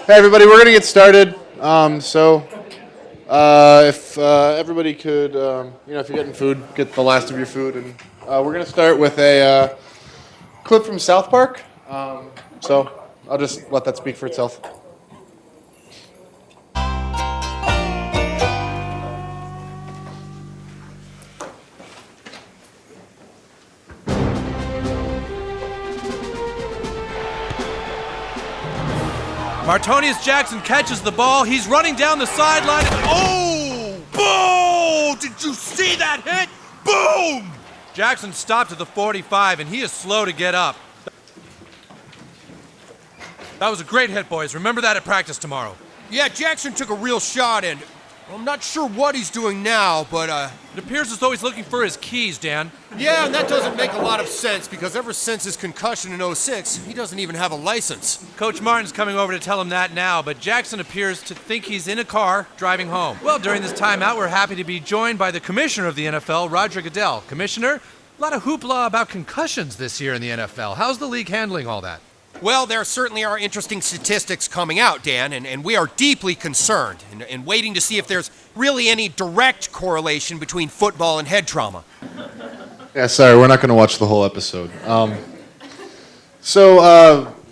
Hey everybody, we're going to get started. If everybody could, if you're getting food, get the last of your food. And we're going to start with a clip from South Park. So I'll just let that speak for itself. Martonius Jackson catches the ball. He's running down the sideline. Oh! Boom! Did you see that hit? Boom! Jackson stopped at the 45, and he is slow to get up. That was a great hit, boys. Remember that at practice tomorrow. Yeah, Jackson took a real shot, and I'm not sure what he's doing now, but It appears as though he's looking for his keys, Dan. yeah, and that doesn't make a lot of sense, because ever since his concussion in '06, he doesn't even have a license. Coach Martin's coming over to tell him that now, but Jackson appears to think he's in a car driving home. Well, during this timeout, we're happy to be joined by the commissioner of the NFL, Roger Goodell. Commissioner, a lot of hoopla about concussions this year in the NFL. How's the league handling all that? Well, there certainly are interesting statistics coming out, Dan, and we are deeply concerned and waiting to see if there's really any direct correlation between football and head trauma. Yeah, sorry, we're not going to watch the whole episode.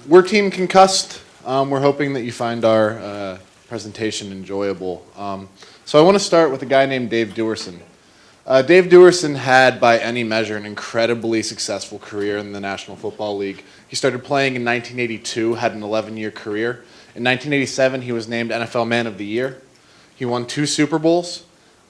We're Team Concussed. We're hoping that you find our presentation enjoyable. So I want to start with a guy named Dave Duerson. Dave Duerson had, by any measure, an incredibly successful career in the National Football League. He started playing in 1982, had an 11-year career. In 1987, he was named NFL Man of the Year. He won 2 Super Bowls.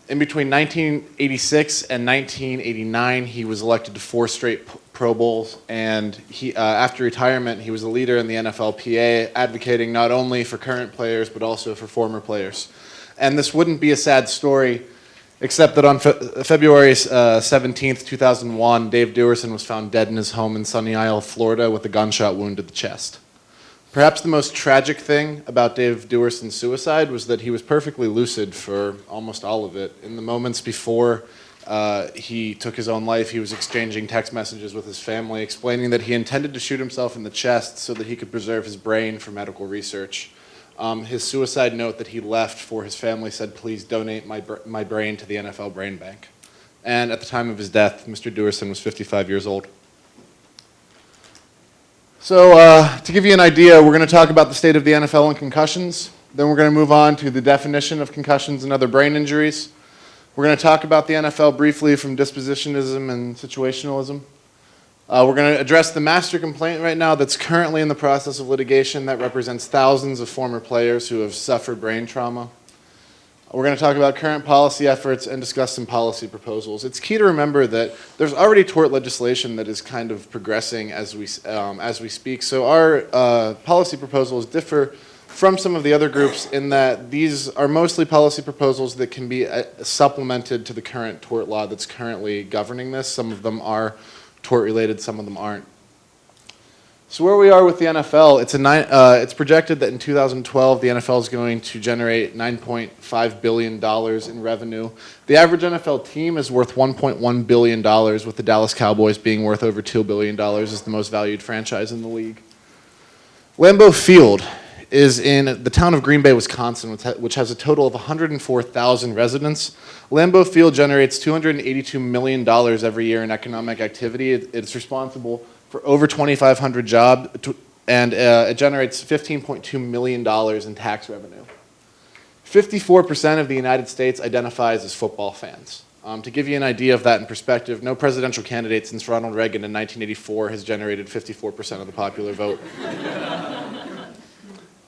In between 1986 and 1989, he was elected to 4 straight Pro Bowls. And after retirement, he was a leader in the NFLPA, advocating not only for current players, but also for former players. And this wouldn't be a sad story, except that on February 17th, 2001, Dave Duerson was found dead in his home in Sunny Isle, Florida, with a gunshot wound to the chest. Perhaps the most tragic thing about Dave Duerson's suicide was that he was perfectly lucid for almost all of it. In the moments before he took his own life, he was exchanging text messages with his family, explaining that he intended to shoot himself in the chest so that he could preserve his brain for medical research. His suicide note that he left for his family said, "Please donate my brain to the NFL Brain Bank." And at the time of his death, Mr. Duerson was 55 years old. So to give you an idea, we're going to talk about the state of the NFL and concussions. Then we're going to move on to the definition of concussions and other brain injuries. We're going to talk about the NFL briefly from dispositionism and situationalism. We're going to address the master complaint right now that's currently in the process of litigation that represents thousands of former players who have suffered brain trauma. We're going to talk about current policy efforts and discuss some policy proposals. It's key to remember that there's already tort legislation that is kind of progressing as we speak. So our policy proposals differ from some of the other groups in that these are mostly policy proposals that can be supplemented to the current tort law that's currently governing this. Some of them are tort-related, some of them aren't. So where we are with the NFL, it's projected that in 2012 the NFL is going to generate $9.5 billion in revenue. The average NFL team is worth $1.1 billion, with the Dallas Cowboys being worth over $2 billion as the most valued franchise in the league. Lambeau Field is in the town of Green Bay, Wisconsin, which has a total of 104,000 residents. Lambeau Field generates $282 million every year in economic activity. It's responsible for over 2,500 jobs, and it generates $15.2 million in tax revenue. 54% of the United States identifies as football fans. To give you an idea of that in perspective, no presidential candidate since Ronald Reagan in 1984 has generated 54% of the popular vote.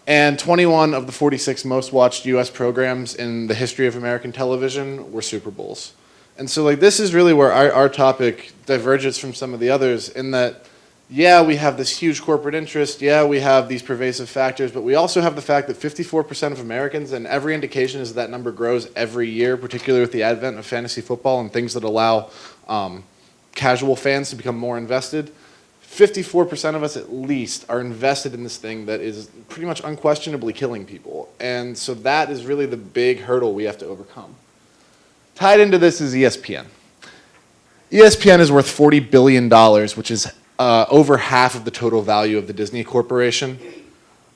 And 21 of the 46 most watched U.S. programs in the history of American television were Super Bowls. And so this is really where our topic diverges from some of the others, in that, yeah, we have this huge corporate interest, yeah, we have these pervasive factors, but we also have the fact that 54% of Americans, and every indication is that number grows every year, particularly with the advent of fantasy football and things that allow casual fans to become more invested. 54% of us at least are invested in this thing that is pretty much unquestionably killing people. And so that is really the big hurdle we have to overcome. Tied into this is ESPN. ESPN is worth $40 billion, which is over half of the total value of the Disney Corporation.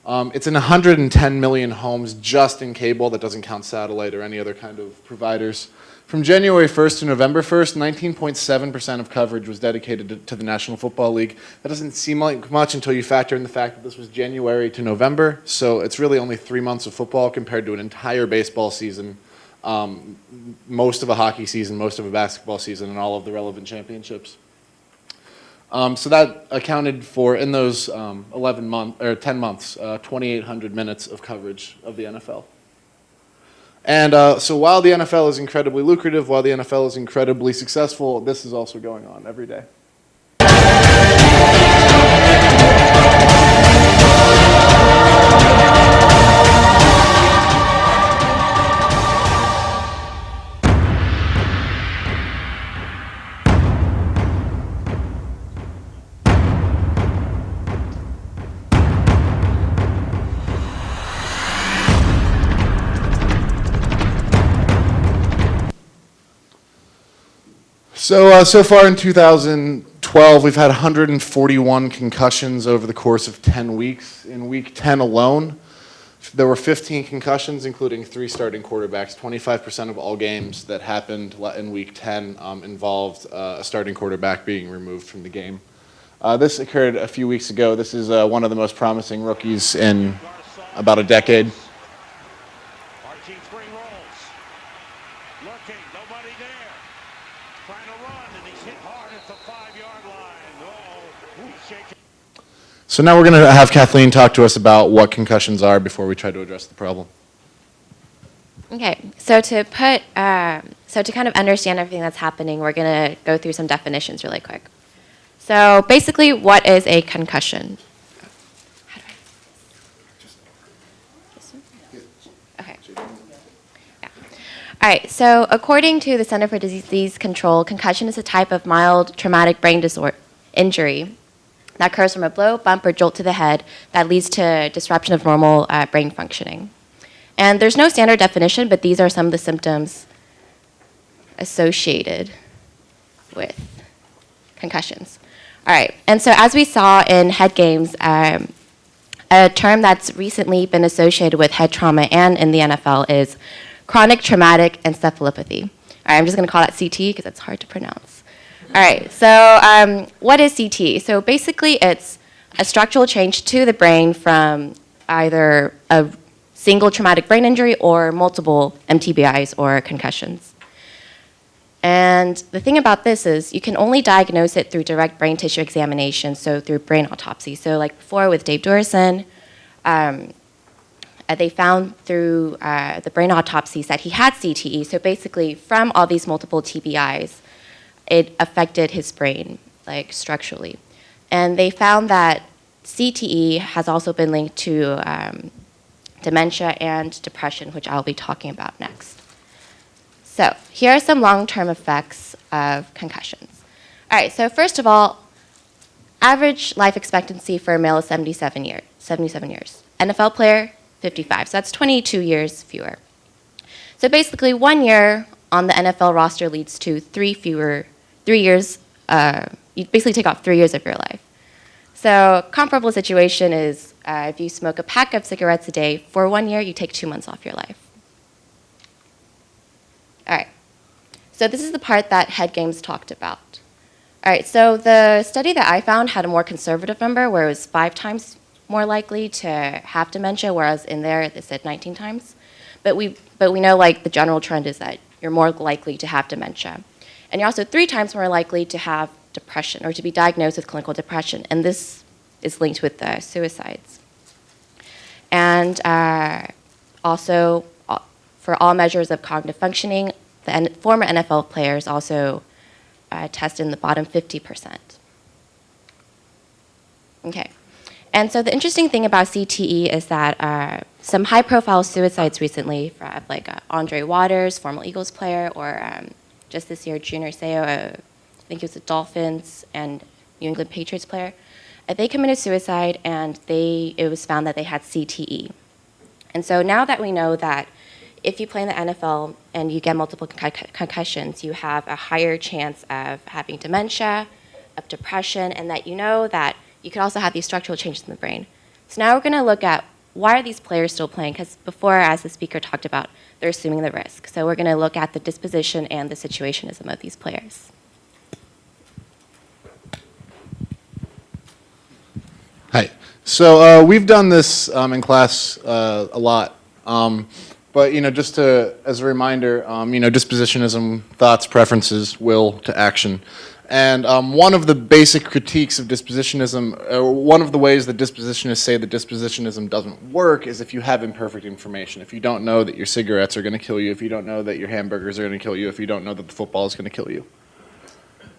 It's in 110 million homes just in cable. That doesn't count satellite or any other kind of providers. From January 1st to November 1st, 19.7% of coverage was dedicated to the National Football League. That doesn't seem like much until you factor in the fact that this was January to November, so it's really only 3 months of football compared to an entire baseball season, most of a hockey season, most of a basketball season, and all of the relevant championships. So that accounted for, in those 10 months, 2,800 minutes of coverage of the NFL. And so while the NFL is incredibly lucrative, while the NFL is incredibly successful, this is also going on every day. So far in 2012, we've had 141 concussions over the course of 10 weeks. In week 10 alone, there were 15 concussions, including 3 starting quarterbacks. 25% of all games that happened in week 10 involved a starting quarterback being removed from the game. This occurred a few weeks ago. This is one of the most promising rookies in about a decade. So now we're going to have Kathleen talk to us about what concussions are before we try to address the problem. Okay, so to kind of understand everything that's happening, we're going to go through some definitions really quick. So basically, what is a concussion? Okay. Yeah. All right, so according to the Center for Disease Control, concussion is a type of mild traumatic brain injury that occurs from a blow, bump, or jolt to the head that leads to disruption of normal brain functioning. And there's no standard definition, but these are some of the symptoms associated with concussions. All right, and so as we saw in head games, a term that's recently been associated with head trauma and in the NFL is chronic traumatic encephalopathy. All right, I'm just going to call that CT because it's hard to pronounce. All right, so what is CT? So basically it's a structural change to the brain from either a single traumatic brain injury or multiple MTBIs or concussions. And the thing about this is you can only diagnose it through direct brain tissue examination, so through brain autopsy. So like before with Dave Dorison, they found through the brain autopsies that he had CTE. So basically from all these multiple TBIs, it affected his brain, like structurally. And they found that CTE has also been linked to dementia and depression, which I'll be talking about next. So here are some long-term effects of concussions. All right, so first of all, average life expectancy for a male is 77 years. NFL player, 55, so that's 22 years fewer. So basically 1 year on the NFL roster leads to 3 years, you basically take off 3 years of your life. So comparable situation is if you smoke a pack of cigarettes a day for 1 year, you take 2 months off your life. All right, so this is the part that Head Games talked about. All right, so the study that I found had a more conservative number where it was 5 times more likely to have dementia, whereas in there they said 19 times. But we know like the general trend is that you're more likely to have dementia. And you're also 3 times more likely to have depression or to be diagnosed with clinical depression. And this is linked with suicides. And also, for all measures of cognitive functioning, the former NFL players also test in the bottom 50%. Okay. And so the interesting thing about CTE is that some high-profile suicides recently, like Andre Waters, former Eagles player, or just this year, Junior Seau, I think he was the Dolphins and New England Patriots player, they committed suicide and it was found that they had CTE. And so now that we know that if you play in the NFL and you get multiple concussions, you have a higher chance of having dementia, of depression, and that you know that you could also have these structural changes in the brain. So now we're going to look at why are these players still playing? Because before, as the speaker talked about, they're assuming the risk. So we're going to look at the disposition and the situationism of these players. Hi. So we've done this in class a lot. But, just as a reminder, dispositionism, thoughts, preferences, will to action. And one of the basic critiques of dispositionism, one of the ways that dispositionists say that dispositionism doesn't work is if you have imperfect information. If you don't know that your cigarettes are going to kill you, if you don't know that your hamburgers are going to kill you, if you don't know that the football is going to kill you.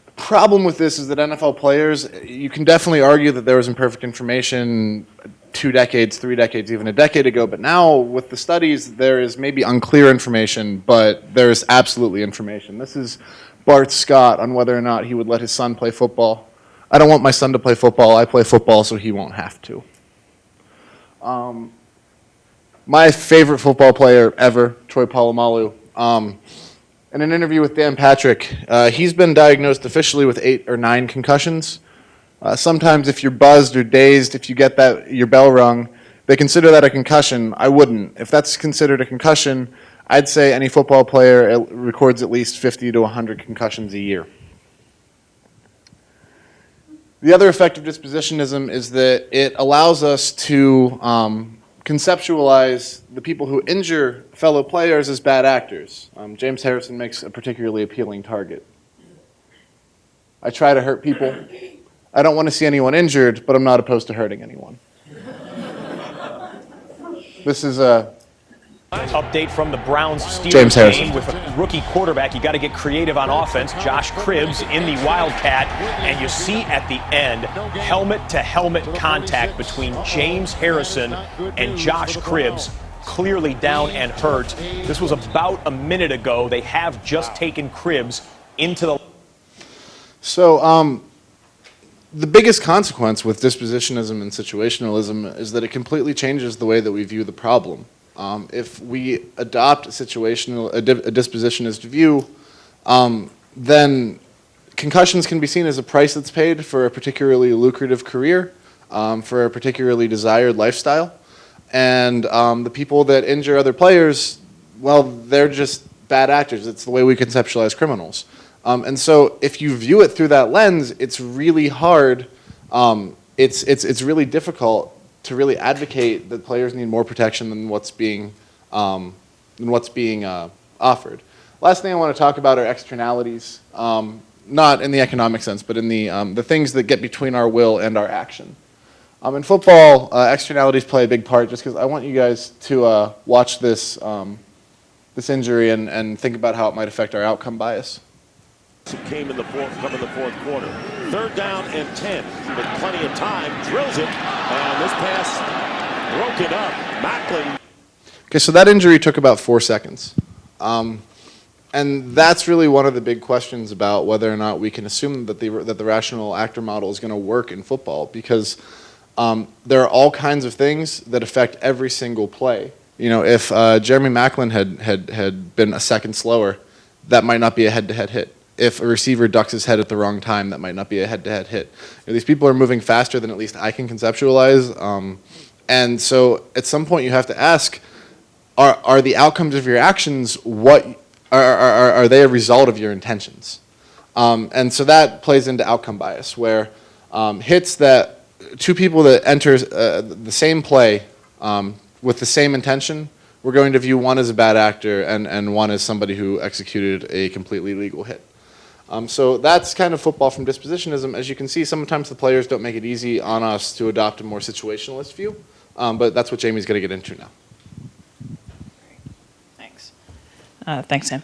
The problem with this is that NFL players, you can definitely argue that there was imperfect information 2 decades, 3 decades, even a decade ago, but now with the studies, there is maybe unclear information, but there is absolutely information. This is Bart Scott on whether or not he would let his son play football. I don't want my son to play football. I play football so he won't have to. My favorite football player ever, Troy Polamalu, in an interview with Dan Patrick, he's been diagnosed officially with 8 or 9 concussions. Sometimes if you're buzzed or dazed, if you get your bell rung, they consider that a concussion. I wouldn't. If that's considered a concussion, I'd say any football player records at least 50 to 100 concussions a year. The other effect of dispositionism is that it allows us to conceptualize the people who injure fellow players as bad actors. James Harrison makes a particularly appealing target. I try to hurt people. I don't want to see anyone injured, but I'm not opposed to hurting anyone. This is a update from the Browns Steelers James Harrison. game with a rookie quarterback. You got to get creative on offense. Josh Cribbs in the Wildcat, and you see at the end helmet-to-helmet contact between James Harrison and Josh Cribbs, clearly down and hurt. This was about a minute ago. They have just taken Cribbs into the... So, the biggest consequence with dispositionism and situationalism is that it completely changes the way that we view the problem. If we adopt a dispositionist view, then concussions can be seen as a price that's paid for a particularly lucrative career, for a particularly desired lifestyle. And the people that injure other players, well, they're just bad actors. It's the way we conceptualize criminals. And so if you view it through that lens, it's really hard, it's really difficult to really advocate that players need more protection than what's being offered. Last thing I want to talk about are externalities, not in the economic sense, but in the things that get between our will and our action. In football, externalities play a big part. Just because I want you guys to watch this this injury and think about how it might affect our outcome bias. Came in the fourth quarter. 3rd down and 10 with plenty of time. Drills it, and this pass broken up. Macklin. Okay, so that injury took about 4 seconds. And that's really one of the big questions about whether or not we can assume that the rational actor model is going to work in football, because there are all kinds of things that affect every single play. If Jeremy Macklin had been a second slower, that might not be a head-to-head hit. If a receiver ducks his head at the wrong time, that might not be a head-to-head hit. These people are moving faster than at least I can conceptualize. And so at some point you have to ask, are the outcomes of your actions, what are they a result of your intentions? And so that plays into outcome bias, where hits that two people that enter the same play with the same intention, we're going to view one as a bad actor and one as somebody who executed a completely legal hit. So that's kind of football from dispositionism. As you can see, sometimes the players don't make it easy on us to adopt a more situationalist view, but that's what Jamie's going to get into now. Thanks. Thanks, Sam.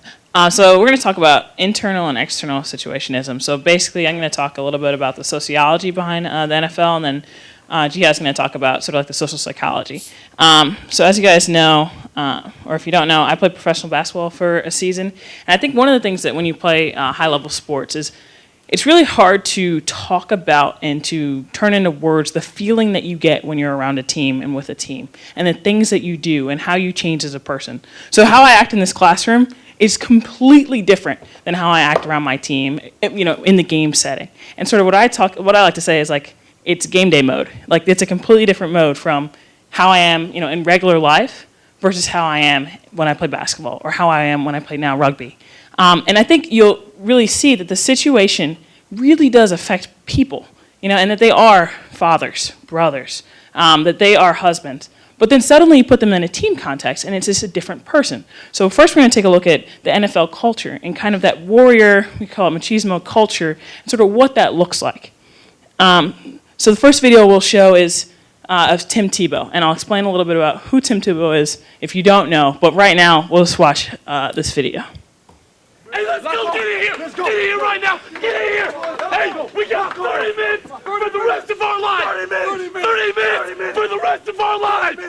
So we're going to talk about internal and external situationism. So basically, I'm going to talk a little bit about the sociology behind the NFL, and then Jihad's going to talk about sort of like the social psychology. So as you guys know, or if you don't know, I played professional basketball for a season. And I think one of the things that when you play high-level sports is it's really hard to talk about and to turn into words the feeling that you get when you're around a team and with a team, and the things that you do and how you change as a person. So how I act in this classroom is completely different than how I act around my team, in the game setting. And sort of what I like to say is like, it's game day mode. Like, it's a completely different mode from how I am, in regular life versus how I am when I play basketball or how I am when I play now rugby. And I think you'll really see that the situation really does affect people, and that they are fathers, brothers, that they are husbands. But then suddenly you put them in a team context, and it's just a different person. So first we're going to take a look at the NFL culture and kind of that warrior, we call it machismo culture, and sort of what that looks like. So the first video we'll show is of Tim Tebow, and I'll explain a little bit about who Tim Tebow is if you don't know. But right now, we'll just watch this video. Hey, let's go! Get in here! Let's go! Get in here right now! Get in here! Hey, we got 30 minutes for the rest of our lives! 30 minutes! 30 minutes for the rest of our lives!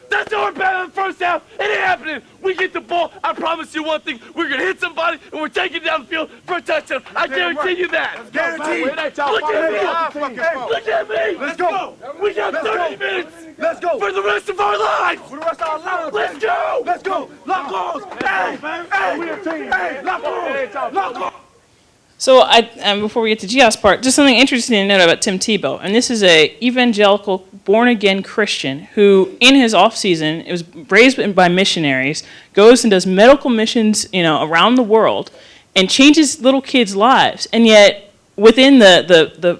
That's our bad in the first half. It ain't happening. We get the ball. I promise you one thing. We're going to hit somebody, and we're taking down the field for a touchdown. I guarantee you that. Guaranteed. Look at me. Look at me. Let's go. We got 30 minutes. Let's go. For the rest of our lives. For the rest of our lives. Let's go. Let's go. Lock arms. Hey. Hey. We a team. Hey. Lock arms. Lock arms. So before we get to Gia's part, just something interesting to note about Tim Tebow. And this is a evangelical, born-again Christian who, in his off-season, it was raised by missionaries, goes and does medical missions, around the world, and changes little kids' lives. And yet, within the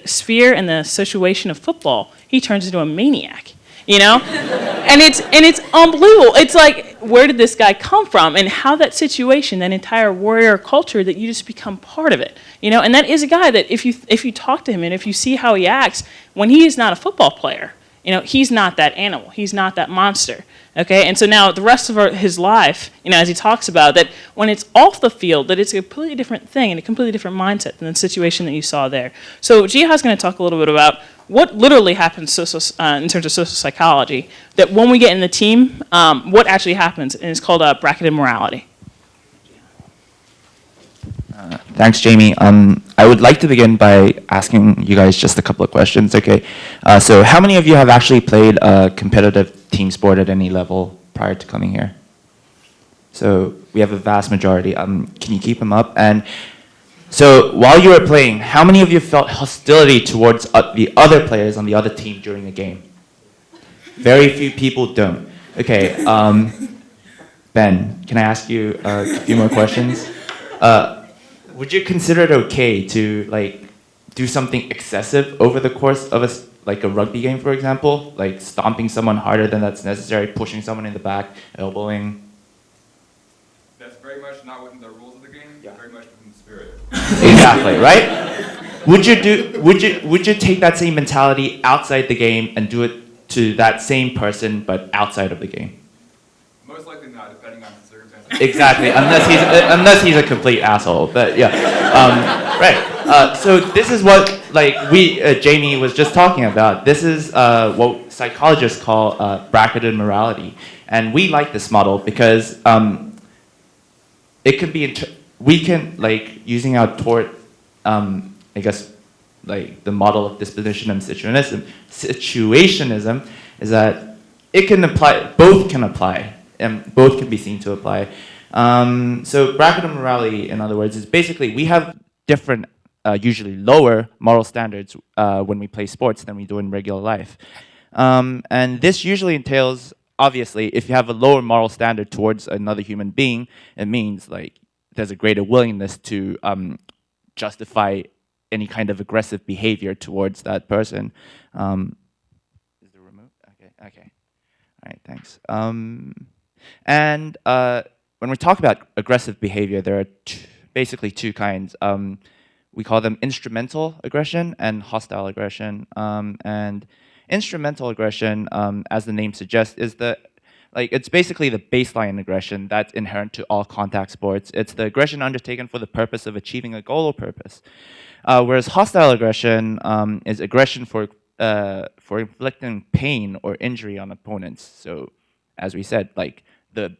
sphere and the situation of football, he turns into a maniac. And it's unbelievable. It's like, where did this guy come from? And how that situation, that entire warrior culture, that you just become part of it. And that is a guy that if you talk to him and if you see how he acts, when he is not a football player, he's not that animal. He's not that monster. Okay? And so now the rest of his life, as he talks about, that when it's off the field, that it's a completely different thing and a completely different mindset than the situation that you saw there. So Jiha's going to talk a little bit about what literally happens in terms of social psychology, that when we get in the team, what actually happens, and it's called bracketed morality. Thanks, Jamie. I would like to begin by asking you guys just a couple of questions, okay? So how many of you have actually played a competitive team sport at any level prior to coming here? So we have a vast majority. Can you keep them up? And so while you were playing, how many of you felt hostility towards the other players on the other team during the game? Very few people don't. Okay, Ben, can I ask you a few more questions? Would you consider it okay to do something excessive over the course of a rugby game, for example, like stomping someone harder than that's necessary, pushing someone in the back, elbowing? That's very much not within the rules of the game. Yeah. Very much within the spirit. Exactly, right? Would you take that same mentality outside the game and do it to that same person but outside of the game? Most likely not, depending on the circumstances. Exactly, unless he's a complete asshole. But yeah, right. So this is what Jamie was just talking about. This is what psychologists call bracketed morality, and we like this model because it can be. We can using our tort, I guess, the model of disposition and situationism is that it can apply. Both can apply. And both can be seen to apply. So bracketed morality, in other words, is basically we have different, usually lower moral standards when we play sports than we do in regular life. And this usually entails, obviously, if you have a lower moral standard towards another human being, it means there's a greater willingness to justify any kind of aggressive behavior towards that person. Is the remote? Okay. All right, thanks. And when we talk about aggressive behavior, there are basically two kinds. We call them instrumental aggression and hostile aggression. And instrumental aggression, as the name suggests, is it's basically the baseline aggression that's inherent to all contact sports. It's the aggression undertaken for the purpose of achieving a goal or purpose. Whereas hostile aggression is aggression for inflicting pain or injury on opponents. So, as we said, a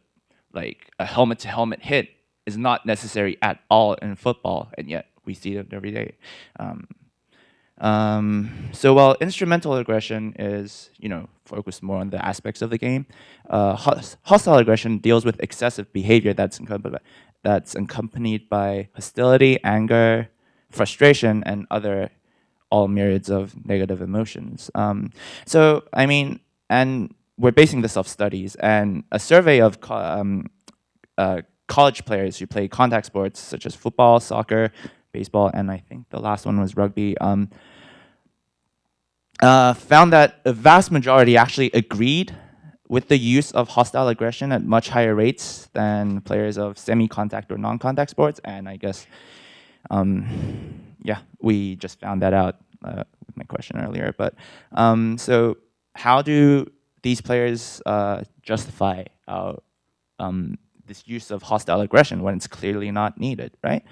helmet-to-helmet hit is not necessary at all in football, and yet we see it every day. So while instrumental aggression is, focused more on the aspects of the game, hostile aggression deals with excessive behavior that's accompanied by hostility, anger, frustration, and other all myriads of negative emotions. So, I mean, and we're basing this off studies, and a survey of college players who play contact sports such as football, soccer, baseball, and I think the last one was rugby, found that a vast majority actually agreed with the use of hostile aggression at much higher rates than players of semi-contact or non-contact sports. And I guess, yeah, we just found that out with my question earlier. But so how do these players justify this use of hostile aggression when it's clearly not needed, right?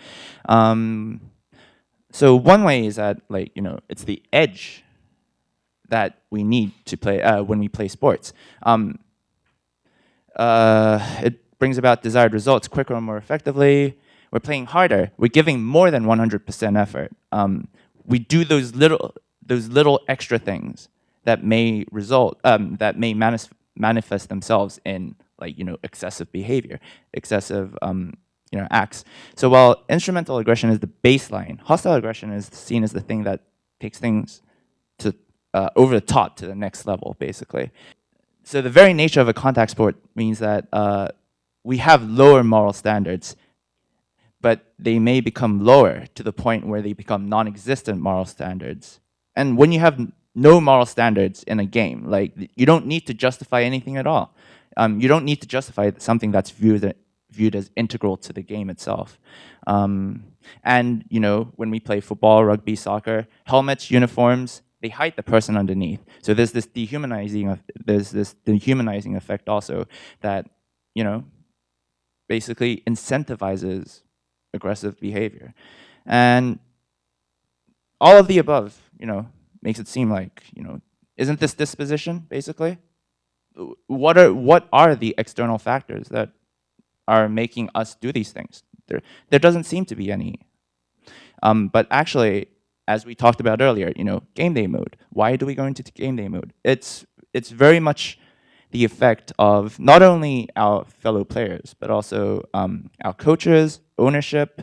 So one way is that, like, you know, it's the edge that we need to play when we play sports. It brings about desired results quicker and more effectively. We're playing harder. We're giving more than 100% effort. We do those little extra things that may result, that may manifest themselves in, like, you know, excessive behavior, excessive you know, acts. So while instrumental aggression is the baseline, hostile aggression is seen as the thing that takes things to over the top to the next level, basically. So the very nature of a contact sport means that we have lower moral standards, but they may become lower to the point where they become non-existent moral standards. And when you have no moral standards in a game, like, you don't need to justify anything at all. You don't need to justify something that's viewed as integral to the game itself. And, you know, when we play football, rugby, soccer, helmets, uniforms, they hide the person underneath. So there's this dehumanizing effect also that, you know, basically incentivizes aggressive behavior. And all of the above, you know, makes it seem like, you know, isn't this disposition, basically? What are the external factors that are making us do these things? There doesn't seem to be any. But actually, as we talked about earlier, you know, game day mode. Why do we go into game day mode? It's very much the effect of not only our fellow players, but also our coaches, ownership,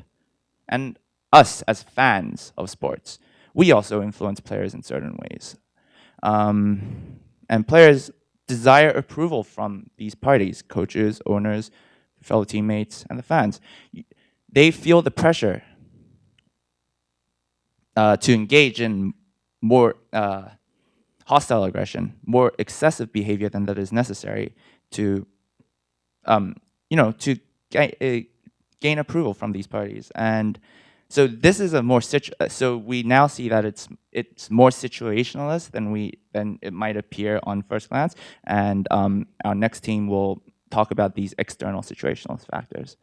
and us as fans of sports. We also influence players in certain ways. And players desire approval from these parties, coaches, owners, fellow teammates, and the fans. They feel the pressure to engage in more hostile aggression, more excessive behavior than that is necessary to, you know, to gain approval from these parties. And so this is a more so we now see that it's more situationalist than it might appear on first glance. And our next team will talk about these external situationalist factors.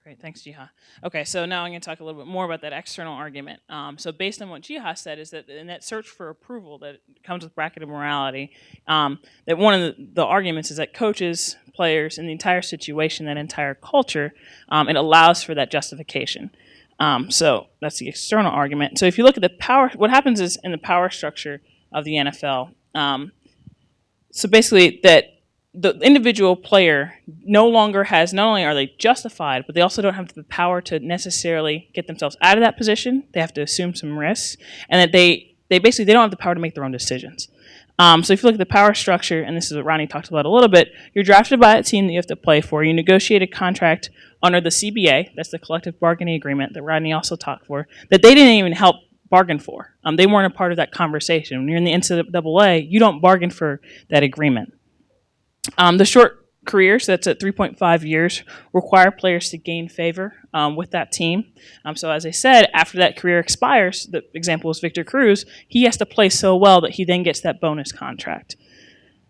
Great, thanks, Jiha. Okay, so now I'm going to talk a little bit more about that external argument. So based on what Jiha said, is that in that search for approval that comes with bracket of morality, that one of the arguments is that coaches, players, and the entire situation, that entire culture, it allows for that justification. So that's the external argument. So if you look at the power, what happens is in the power structure of the NFL, so basically that the individual player no longer has, not only are they justified, but they also don't have the power to necessarily get themselves out of that position. They have to assume some risks, and that they basically they don't have the power to make their own decisions. So if you look at the power structure, and this is what Ronnie talked about a little bit, you're drafted by a team that you have to play for. You negotiate a contract under the CBA, that's the collective bargaining agreement that Rodney also talked for, that they didn't even help bargain for. They weren't a part of that conversation. When you're in the NCAA, you don't bargain for that agreement. The short careers, that's at 3.5 years, require players to gain favor with that team. So as I said, after that career expires, the example is Victor Cruz, he has to play so well that he then gets that bonus contract.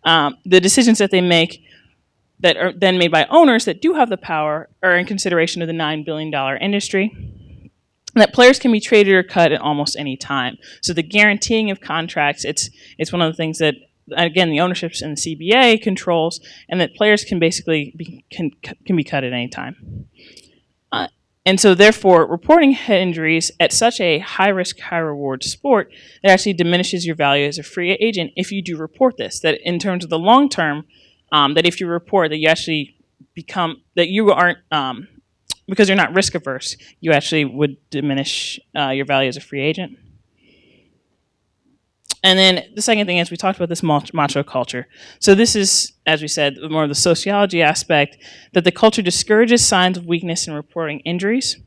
The decisions that they make that are then made by owners that do have the power are in consideration of the $9 billion industry. And that players can be traded or cut at almost any time. So the guaranteeing of contracts, it's one of the things that, again, the ownerships in the CBA controls, and that players can basically can be cut at any time. And so therefore, reporting head injuries at such a high-risk, high-reward sport, it actually diminishes your value as a free agent if you do report this. That in terms of the long term, that if you report that you actually become, that you aren't, because you're not risk averse, you actually would diminish your value as a free agent. And then the second thing is we talked about this macho culture. So this is, as we said, more of the sociology aspect, that the culture discourages signs of weakness in reporting injuries.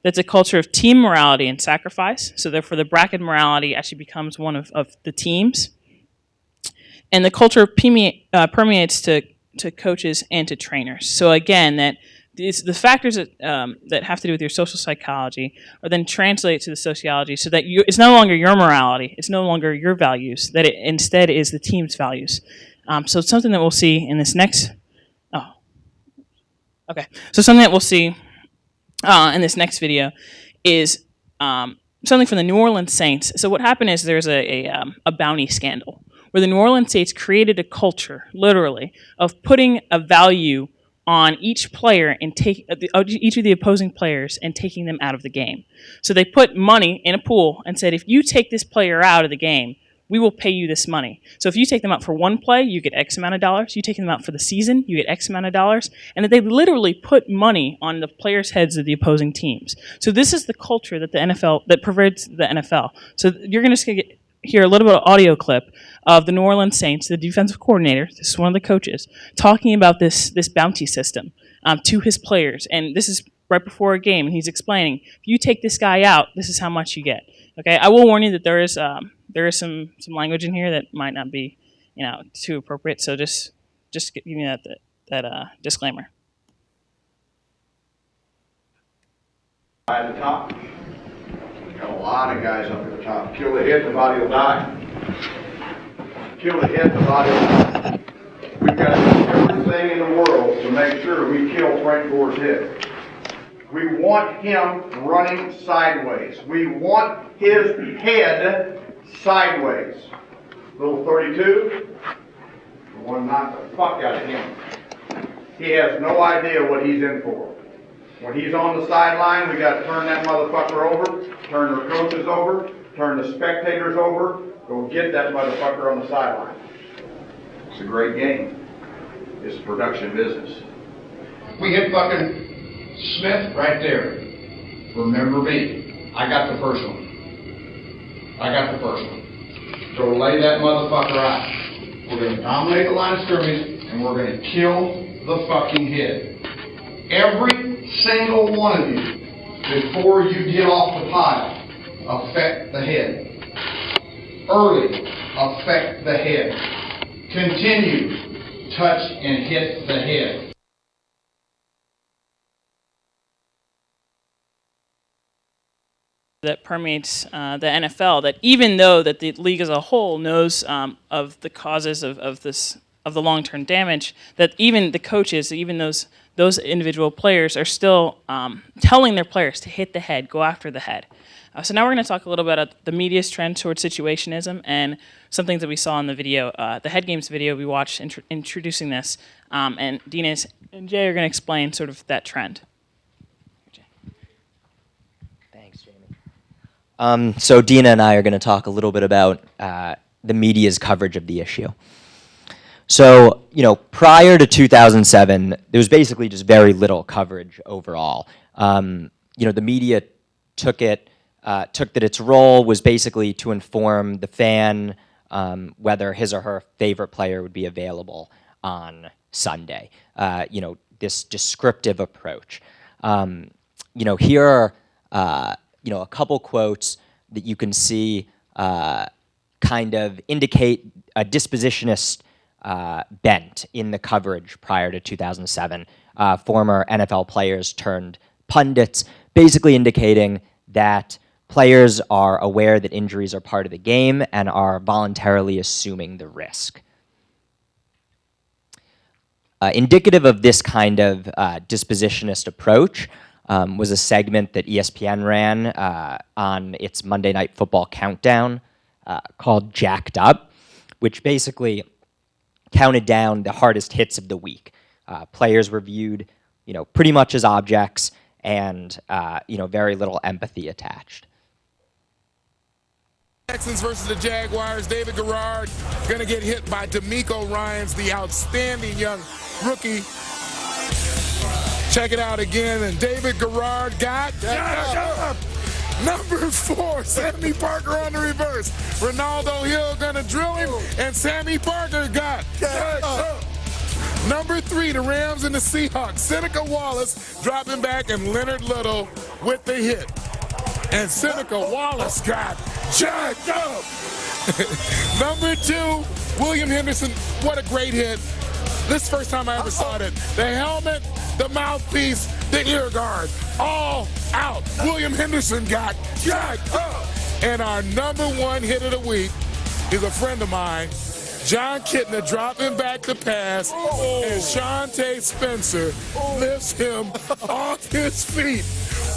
That's a culture of team morality and sacrifice. So therefore the bracket morality actually becomes one of the teams. And the culture permeates to coaches and to trainers. So again, that the factors that have to do with your social psychology are then translated to the sociology so that it's no longer your morality, it's no longer your values, that it instead is the team's values. So it's something that we'll see in this next, So something that we'll see in this next video is something from the New Orleans Saints. So what happened is there's a bounty scandal where the New Orleans Saints created a culture, literally, of putting a value on each player and each of the opposing players and taking them out of the game. So they put money in a pool and said, if you take this player out of the game, we will pay you this money. So if you take them out for one play, you get X amount of dollars. You take them out for the season, you get X amount of dollars. And that they literally put money on the players' heads of the opposing teams. So this is the culture that the NFL, that pervades the NFL. So you're going to hear a little bit of audio clip of the New Orleans Saints, the defensive coordinator, this is one of the coaches, talking about this bounty system to his players. And this is right before a game, and he's explaining, if you take this guy out, this is how much you get. Okay, I will warn you that there is some language in here that might not be, too appropriate. So just give me that disclaimer. At the top, got a lot of guys up at the top. Kill the head, the body will die. Kill the head, the body will die. We've got to do everything in the world to make sure we kill Frank Gore's head. We want him running sideways. We want his head sideways. Little 32, we want to knock the fuck out of him. He has no idea what he's in for. When he's on the sideline, we got to turn that motherfucker over, turn the coaches over, turn the spectators over, go get that motherfucker on the sideline. It's a great game. It's a production business. We hit fucking Smith right there. Remember me. I got the first one. So lay that motherfucker out. We're going to dominate the line of scrimmage, and we're going to kill the fucking head. Every single one of you, before you get off the pile, affect the head. Early, affect the head. Continue, touch and hit the head. That permeates the NFL, that even though that the league as a whole knows of the causes of the long-term damage, that even the coaches, even those individual players are still telling their players to hit the head, go after the head. So now we're going to talk a little bit about the media's trend towards situationism and some things that we saw in the video, the Head Games video we watched introducing this, and Dina and Jay are going to explain sort of that trend. So Dina and I are going to talk a little bit about the media's coverage of the issue. So, prior to 2007, there was basically just very little coverage overall. The media took that its role was basically to inform the fan whether his or her favorite player would be available on Sunday. This descriptive approach. Here are a couple quotes that you can see kind of indicate a dispositionist bent in the coverage prior to 2007. Former NFL players turned pundits, basically indicating that players are aware that injuries are part of the game and are voluntarily assuming the risk. Indicative of this kind of dispositionist approach was a segment that ESPN ran on its Monday Night Football countdown called Jacked Up, which basically counted down the hardest hits of the week. Players were viewed, pretty much as objects, and very little empathy attached. Texans versus the Jaguars. David Garrard gonna get hit by D'Amico Ryans, the outstanding young rookie. Check it out again, and David Garrard got Number 4, Sammy Parker on the reverse. Ronaldo Hill gonna drill him, and Sammy Parker got jacked up. Number 3, the Rams and the Seahawks. Seneca Wallace dropping back, and Leonard Little with the hit. And Seneca Wallace got jacked up. Number 2, William Henderson. What a great hit. This is the first time I ever saw it. The helmet, the mouthpiece, the ear guard, all out. William Henderson got jacked up. And our number 1 hit of the week is a friend of mine, John Kitna, dropping back the pass, and Shante Spencer lifts him off his feet.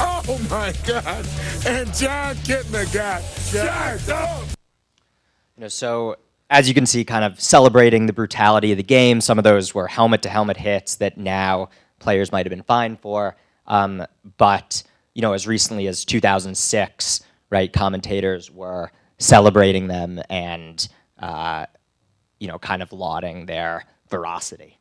Oh my God. And John Kitna got jacked up. So as you can see, kind of celebrating the brutality of the game. Some of those were helmet-to-helmet hits that now players might have been fined for. But as recently as 2006, right, commentators were celebrating them and kind of lauding their veracity.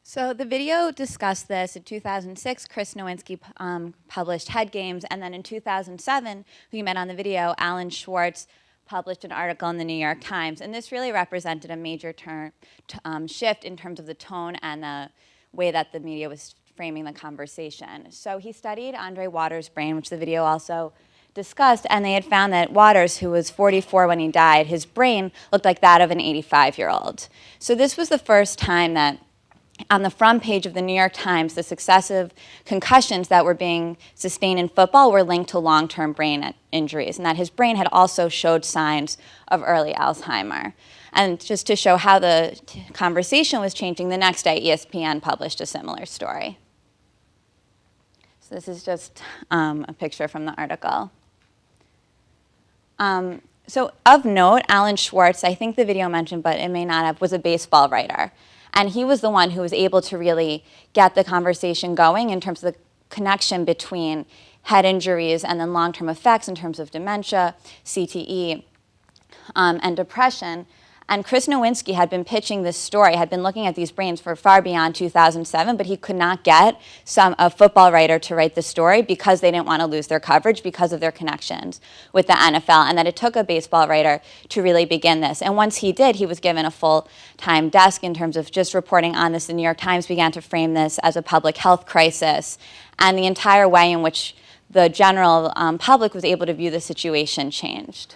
So the video discussed this. In 2006, Chris Nowinski published Head Games, and then in 2007, who you met on the video, Alan Schwartz, published an article in the New York Times. And this really represented a major shift in terms of the tone and the way that the media was framing the conversation. So he studied Andre Waters' brain, which the video also discussed, and they had found that Waters, who was 44 when he died, his brain looked like that of an 85-year-old. So this was the first time that on the front page of the New York Times, the successive concussions that were being sustained in football were linked to long-term brain injuries, and that his brain had also showed signs of early Alzheimer. And just to show how the conversation was changing, the next day ESPN published a similar story. So this is just a picture from the article. So of note, Alan Schwartz, I think the video mentioned, but it may not have, was a baseball writer. And he was the one who was able to really get the conversation going in terms of the connection between head injuries and then long-term effects in terms of dementia, CTE, and depression. And Chris Nowinski had been pitching this story, had been looking at these brains for far beyond 2007, but he could not get a football writer to write the story because they didn't want to lose their coverage because of their connections with the NFL, and that it took a baseball writer to really begin this. And once he did, he was given a full-time desk in terms of just reporting on this. The New York Times began to frame this as a public health crisis, and the entire way in which the general public was able to view the situation changed.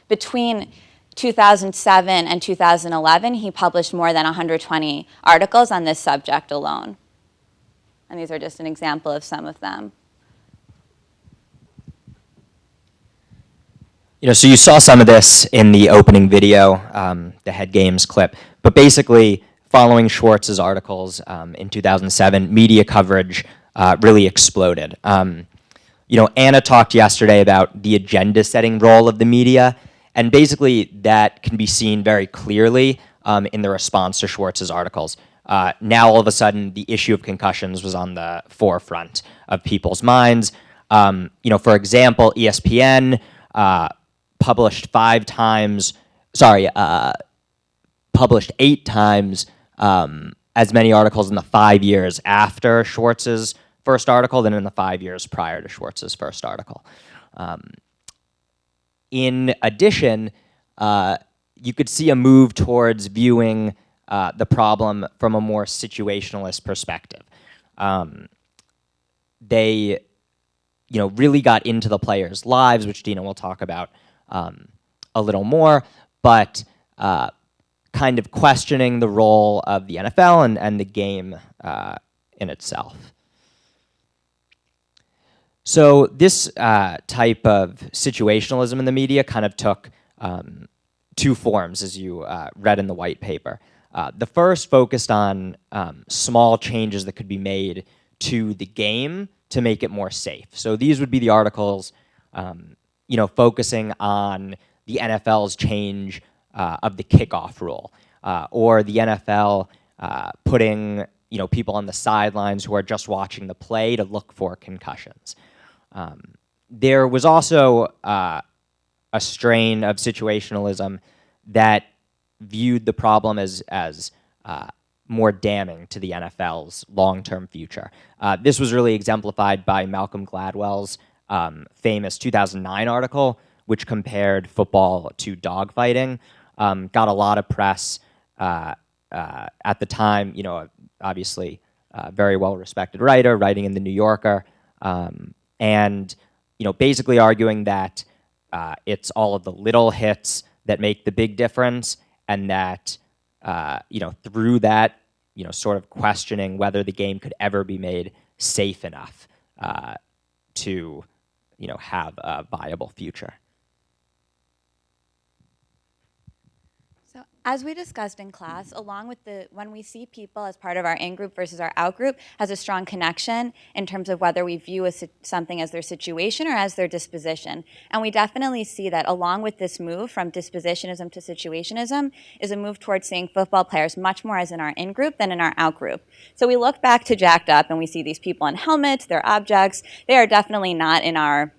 Between 2007 and 2011, he published more than 120 articles on this subject alone. And these are just an example of some of them. So you saw some of this in the opening video, the Head Games clip. But basically, following Schwartz's articles in 2007, media coverage really exploded. Anna talked yesterday about the agenda-setting role of the media. And basically, that can be seen very clearly in the response to Schwartz's articles. Now, all of a sudden, the issue of concussions was on the forefront of people's minds. For example, ESPN published 8 times as many articles in the 5 years after Schwartz's first article than in the 5 years prior to Schwartz's first article. In addition, you could see a move towards viewing the problem from a more situationalist perspective. They, really got into the players' lives, which Dina will talk about a little more, but kind of questioning the role of the NFL and the game in itself. So this type of situationalism in the media kind of took 2 forms, as you read in the white paper. The first focused on small changes that could be made to the game to make it more safe. So these would be the articles, focusing on the NFL's change of the kickoff rule, or the NFL putting people on the sidelines who are just watching the play to look for concussions. There was also a strain of situationalism that viewed the problem as more damning to the NFL's long-term future. This was really exemplified by Malcolm Gladwell's famous 2009 article, which compared football to dogfighting. Got a lot of press at the time, obviously very well-respected writer, writing in the New Yorker, and basically arguing that it's all of the little hits that make the big difference, and that through that, sort of questioning whether the game could ever be made safe enough to, have a viable future. So as we discussed in class, along with when we see people as part of our in-group versus our out-group has a strong connection in terms of whether we view something as their situation or as their disposition. And we definitely see that along with this move from dispositionism to situationism is a move towards seeing football players much more as in our in-group than in our out-group. So we look back to Jacked Up and we see these people in helmets, they're objects. They are definitely not in our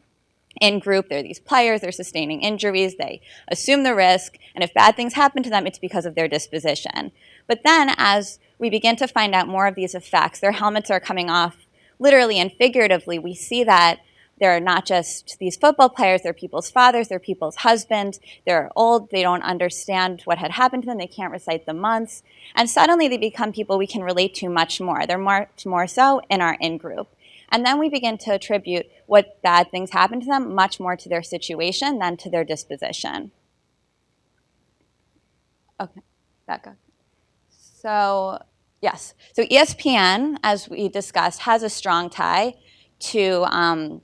in-group. They're these players, they're sustaining injuries, they assume the risk, and if bad things happen to them, it's because of their disposition. But then as we begin to find out more of these effects, their helmets are coming off literally and figuratively. We see that they're not just these football players, they're people's fathers, they're people's husbands, they're old, they don't understand what had happened to them, they can't recite the months, and suddenly they become people we can relate to much more. They're much more so in our in-group. And then we begin to attribute what bad things happen to them much more to their situation than to their disposition. Okay, back up. So, yes. So ESPN, as we discussed, has a strong tie to the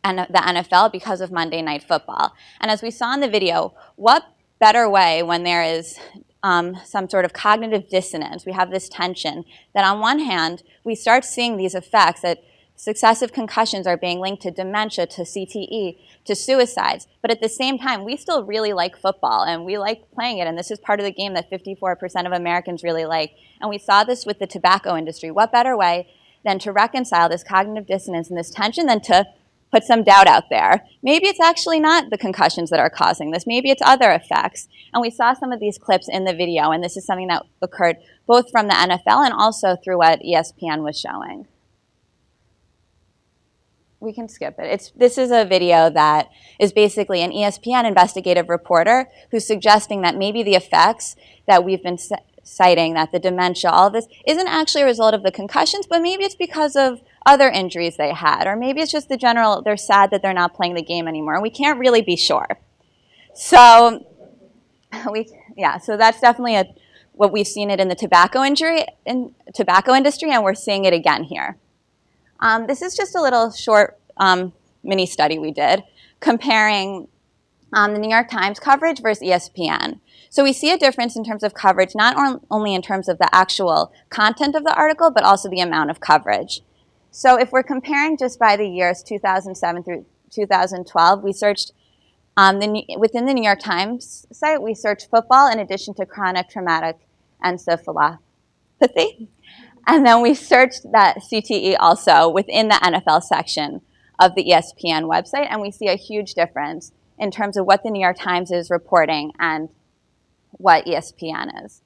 NFL because of Monday Night Football. And as we saw in the video, what better way when there is some sort of cognitive dissonance, we have this tension, that on one hand, we start seeing these effects that successive concussions are being linked to dementia, to CTE, to suicides. But at the same time, we still really like football, and we like playing it, and this is part of the game that 54% of Americans really like. And we saw this with the tobacco industry. What better way than to reconcile this cognitive dissonance and this tension than to put some doubt out there? Maybe it's actually not the concussions that are causing this. Maybe it's other effects. And we saw some of these clips in the video, and this is something that occurred both from the NFL and also through what ESPN was showing. We can skip it. This is a video that is basically an ESPN investigative reporter who's suggesting that maybe the effects that we've been citing, that the dementia, all of this, isn't actually a result of the concussions, but maybe it's because of other injuries they had, or maybe it's just the general, they're sad that they're not playing the game anymore. We can't really be sure. So, so that's definitely what we've seen it in the tobacco industry, and we're seeing it again here. This is just a little short mini study we did comparing the New York Times coverage versus ESPN. So we see a difference in terms of coverage, not only in terms of the actual content of the article, but also the amount of coverage. So if we're comparing just by the years 2007 through 2012, we searched within the New York Times site, we searched football in addition to chronic traumatic encephalopathy. And then we searched that CTE also within the NFL section of the ESPN website, and we see a huge difference in terms of what the New York Times is reporting and what ESPN is.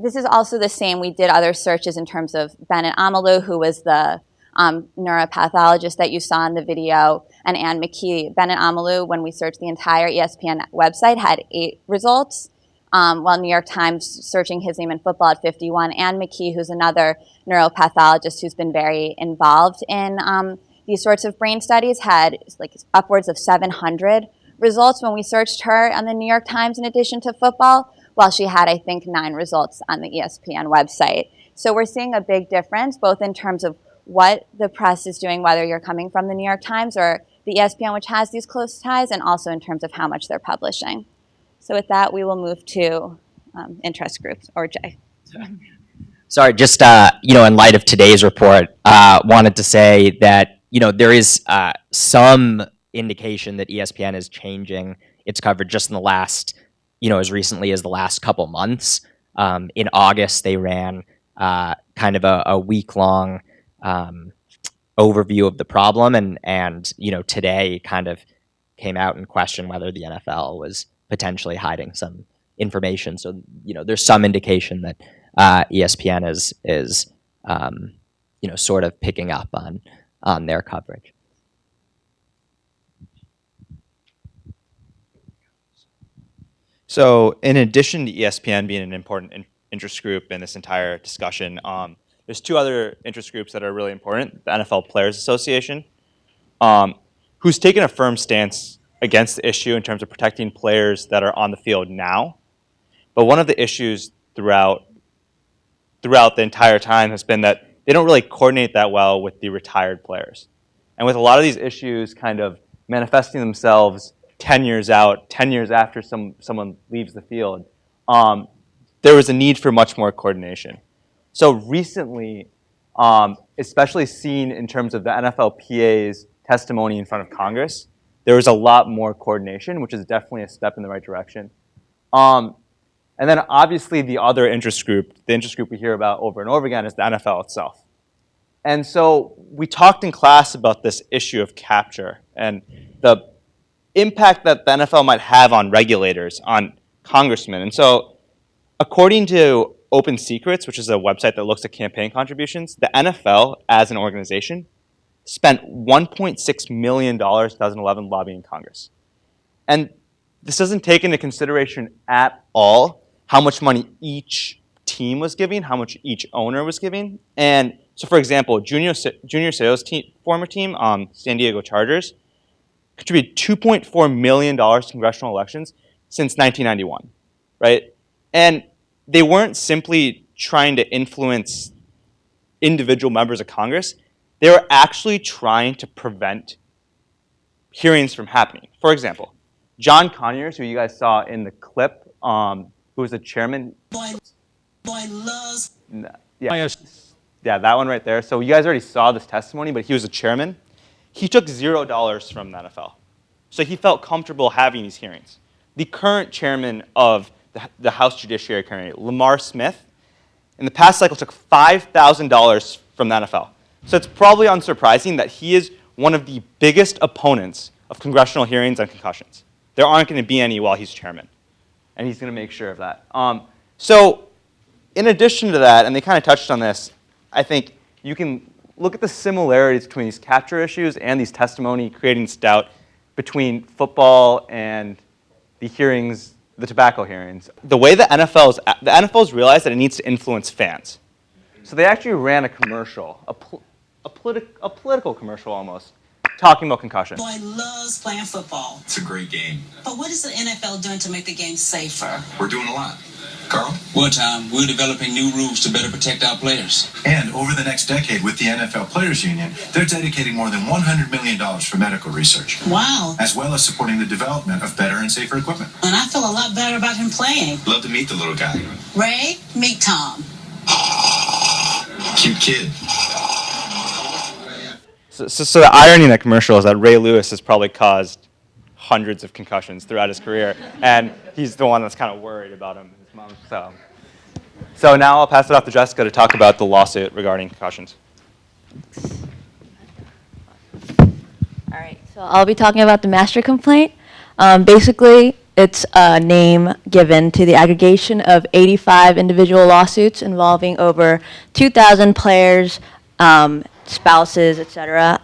This is also the same. We did other searches in terms of Bennett Amalou, who was the neuropathologist that you saw in the video, and Ann McKee. Bennett Amalou, when we searched the entire ESPN website, had 8 results. While New York Times searching his name in football at 51. Ann McKee, who's another neuropathologist who's been very involved in these sorts of brain studies, had like upwards of 700 results when we searched her on the New York Times in addition to football, while she had, I think, 9 results on the ESPN website. So we're seeing a big difference, both in terms of what the press is doing, whether you're coming from the New York Times or the ESPN, which has these close ties, and also in terms of how much they're publishing. So with that, we will move to interest groups, or Jay. Sorry, just in light of today's report, wanted to say that there is some indication that ESPN is changing its coverage just in the last, as recently as the last couple months. In August, they ran kind of a week-long overview of the problem, and today kind of came out and questioned whether the NFL was potentially hiding some information. So, there's some indication that ESPN is sort of picking up on their coverage. So in addition to ESPN being an important interest group in this entire discussion, there's two other interest groups that are really important. The NFL Players Association, who's taken a firm stance against the issue in terms of protecting players that are on the field now. But one of the issues throughout the entire time has been that they don't really coordinate that well with the retired players. And with a lot of these issues kind of manifesting themselves 10 years out, 10 years after someone leaves the field, there was a need for much more coordination. So recently, especially seen in terms of the NFLPA's testimony in front of Congress, there was a lot more coordination, which is definitely a step in the right direction. And then obviously the other interest group, the interest group we hear about over and over again, is the NFL itself. And so we talked in class about this issue of capture and the impact that the NFL might have on regulators, on congressmen. And so according to Open Secrets, which is a website that looks at campaign contributions, the NFL as an organization spent $1.6 million in 2011 lobbying Congress. And this doesn't take into consideration at all how much money each team was giving, how much each owner was giving. And so, for example, Junior Seau's former team, San Diego Chargers, contributed $2.4 million to congressional elections since 1991, right? And they weren't simply trying to influence individual members of Congress. They were actually trying to prevent hearings from happening. For example, John Conyers, who you guys saw in the clip, who was the chairman. Yeah, that one right there. So you guys already saw this testimony, but he was a chairman. He took $0 from the NFL. So he felt comfortable having these hearings. The current chairman of the House Judiciary Committee, Lamar Smith, in the past cycle took $5,000 from the NFL. So it's probably unsurprising that he is one of the biggest opponents of congressional hearings on concussions. There aren't going to be any while he's chairman, and he's going to make sure of that. So in addition to that, and they kind of touched on this, I think you can look at the similarities between these capture issues and these testimony creating doubt between football and the hearings, the tobacco hearings. The way the NFL's realized that it needs to influence fans. So they actually ran a commercial, a political commercial almost, talking about concussion. Boy loves playing football. It's a great game. But what is the NFL doing to make the game safer? We're doing a lot. Carl? Well, Tom, we're developing new rules to better protect our players. And over the next decade with the NFL Players Union, they're dedicating more than $100 million for medical research. Wow. As well as supporting the development of better and safer equipment. And I feel a lot better about him playing. Love to meet the little guy. Ray, meet Tom. Cute kid. So the irony in that commercial is that Ray Lewis has probably caused hundreds of concussions throughout his career, and he's the one that's kind of worried about him, his mom. So now I'll pass it off to Jessica to talk about the lawsuit regarding concussions. All right, so I'll be talking about the master complaint. Basically, it's a name given to the aggregation of 85 individual lawsuits involving over 2,000 players, spouses, etc.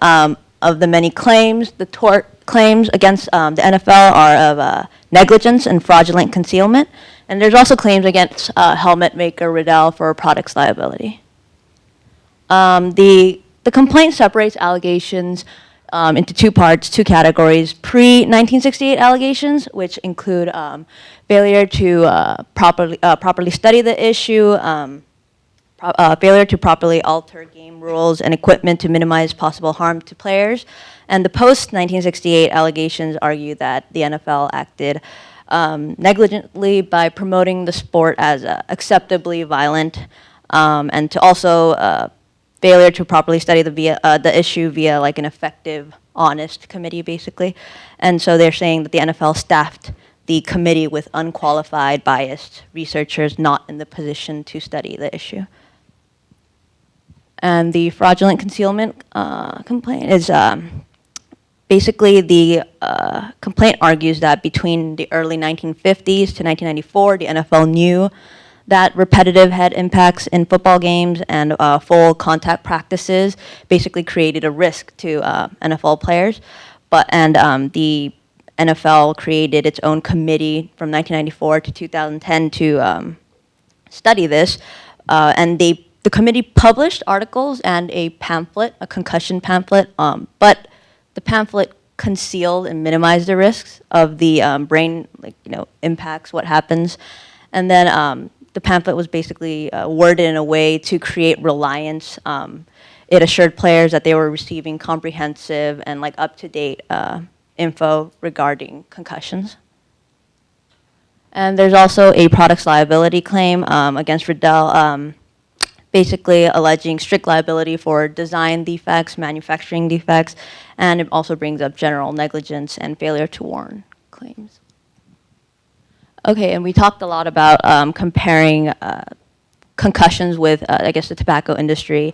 Of the many claims, the tort claims against the NFL are of negligence and fraudulent concealment. And there's also claims against helmet maker Riddell for products liability. The complaint separates allegations into two parts, two categories. Pre-1968 allegations, which include failure to properly study the issue, failure to properly alter game rules and equipment to minimize possible harm to players. And the post-1968 allegations argue that the NFL acted negligently by promoting the sport as acceptably violent, and to also failure to properly study the issue via like an effective, honest committee, basically. And so they're saying that the NFL staffed the committee with unqualified, biased researchers not in the position to study the issue. And the fraudulent concealment complaint is basically the complaint argues that between the early 1950s to 1994, the NFL knew that repetitive head impacts in football games and full contact practices basically created a risk to NFL players. The NFL created its own committee from 1994 to 2010 to study this, and the committee published articles and a pamphlet, a concussion pamphlet, but the pamphlet concealed and minimized the risks of the brain, impacts, what happens. And then the pamphlet was basically worded in a way to create reliance. It assured players that they were receiving comprehensive and up-to-date info regarding concussions. And there's also a products liability claim against Riddell, basically alleging strict liability for design defects, manufacturing defects, and it also brings up general negligence and failure to warn claims. Okay, and we talked a lot about comparing concussions with, I guess, the tobacco industry.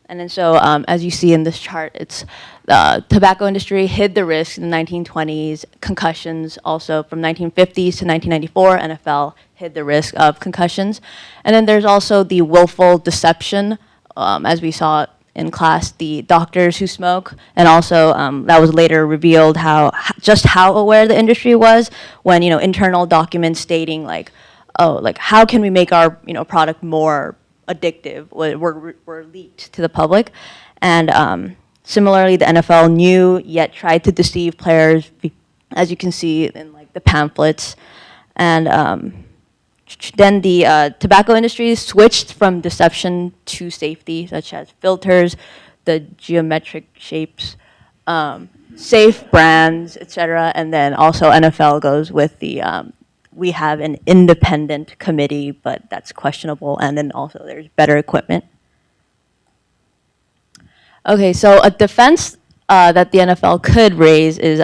And then so, as you see in this chart, it's the tobacco industry hid the risk in the 1920s. Concussions also from 1950s to 1994, NFL hid the risk of concussions. And then there's also the willful deception, as we saw in class, the doctors who smoke, and also that was later revealed just how aware the industry was when internal documents stating how can we make our product more addictive were leaked to the public. And similarly, the NFL knew yet tried to deceive players, as you can see in the pamphlets. And then the tobacco industry switched from deception to safety, such as filters, the geometric shapes, safe brands, etc. And then also NFL goes with the we have an independent committee, but that's questionable. And then also there's better equipment. Okay, so a defense that the NFL could raise is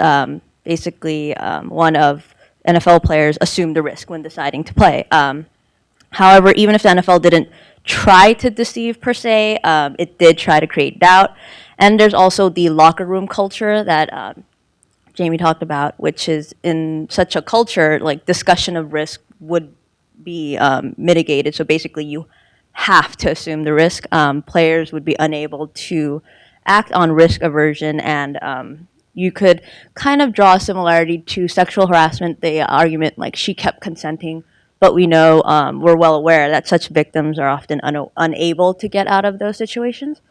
basically one of NFL players assumed the risk when deciding to play. However, even if the NFL didn't try to deceive per se, it did try to create doubt. And there's also the locker room culture that Jamie talked about, which is in such a culture, discussion of risk would be mitigated. So basically you have to assume the risk. Players would be unable to act on risk aversion, and you could kind of draw a similarity to sexual harassment, the argument she kept consenting, but we know, we're well aware that such victims are often unable to get out of those situations.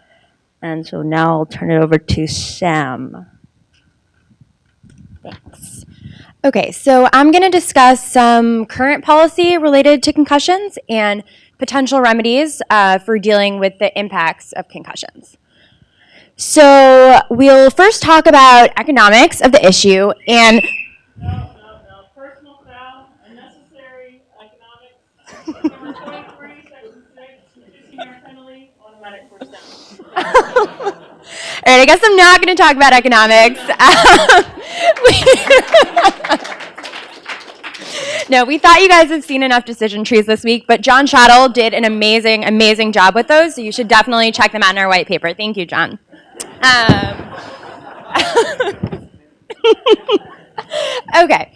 And so now I'll turn it over to Sam. Thanks. Okay, so I'm going to discuss some current policy related to concussions and potential remedies for dealing with the impacts of concussions. So we'll first talk about economics of the issue and Personal foul, unnecessary, economics, number 23, section 6, 15-yard penalty, automatic first down. All right, I guess I'm not going to talk about economics. No, we thought you guys had seen enough decision trees this week, but John Chattel did an amazing, amazing job with those, so you should definitely check them out in our white paper. Thank you, John. Okay.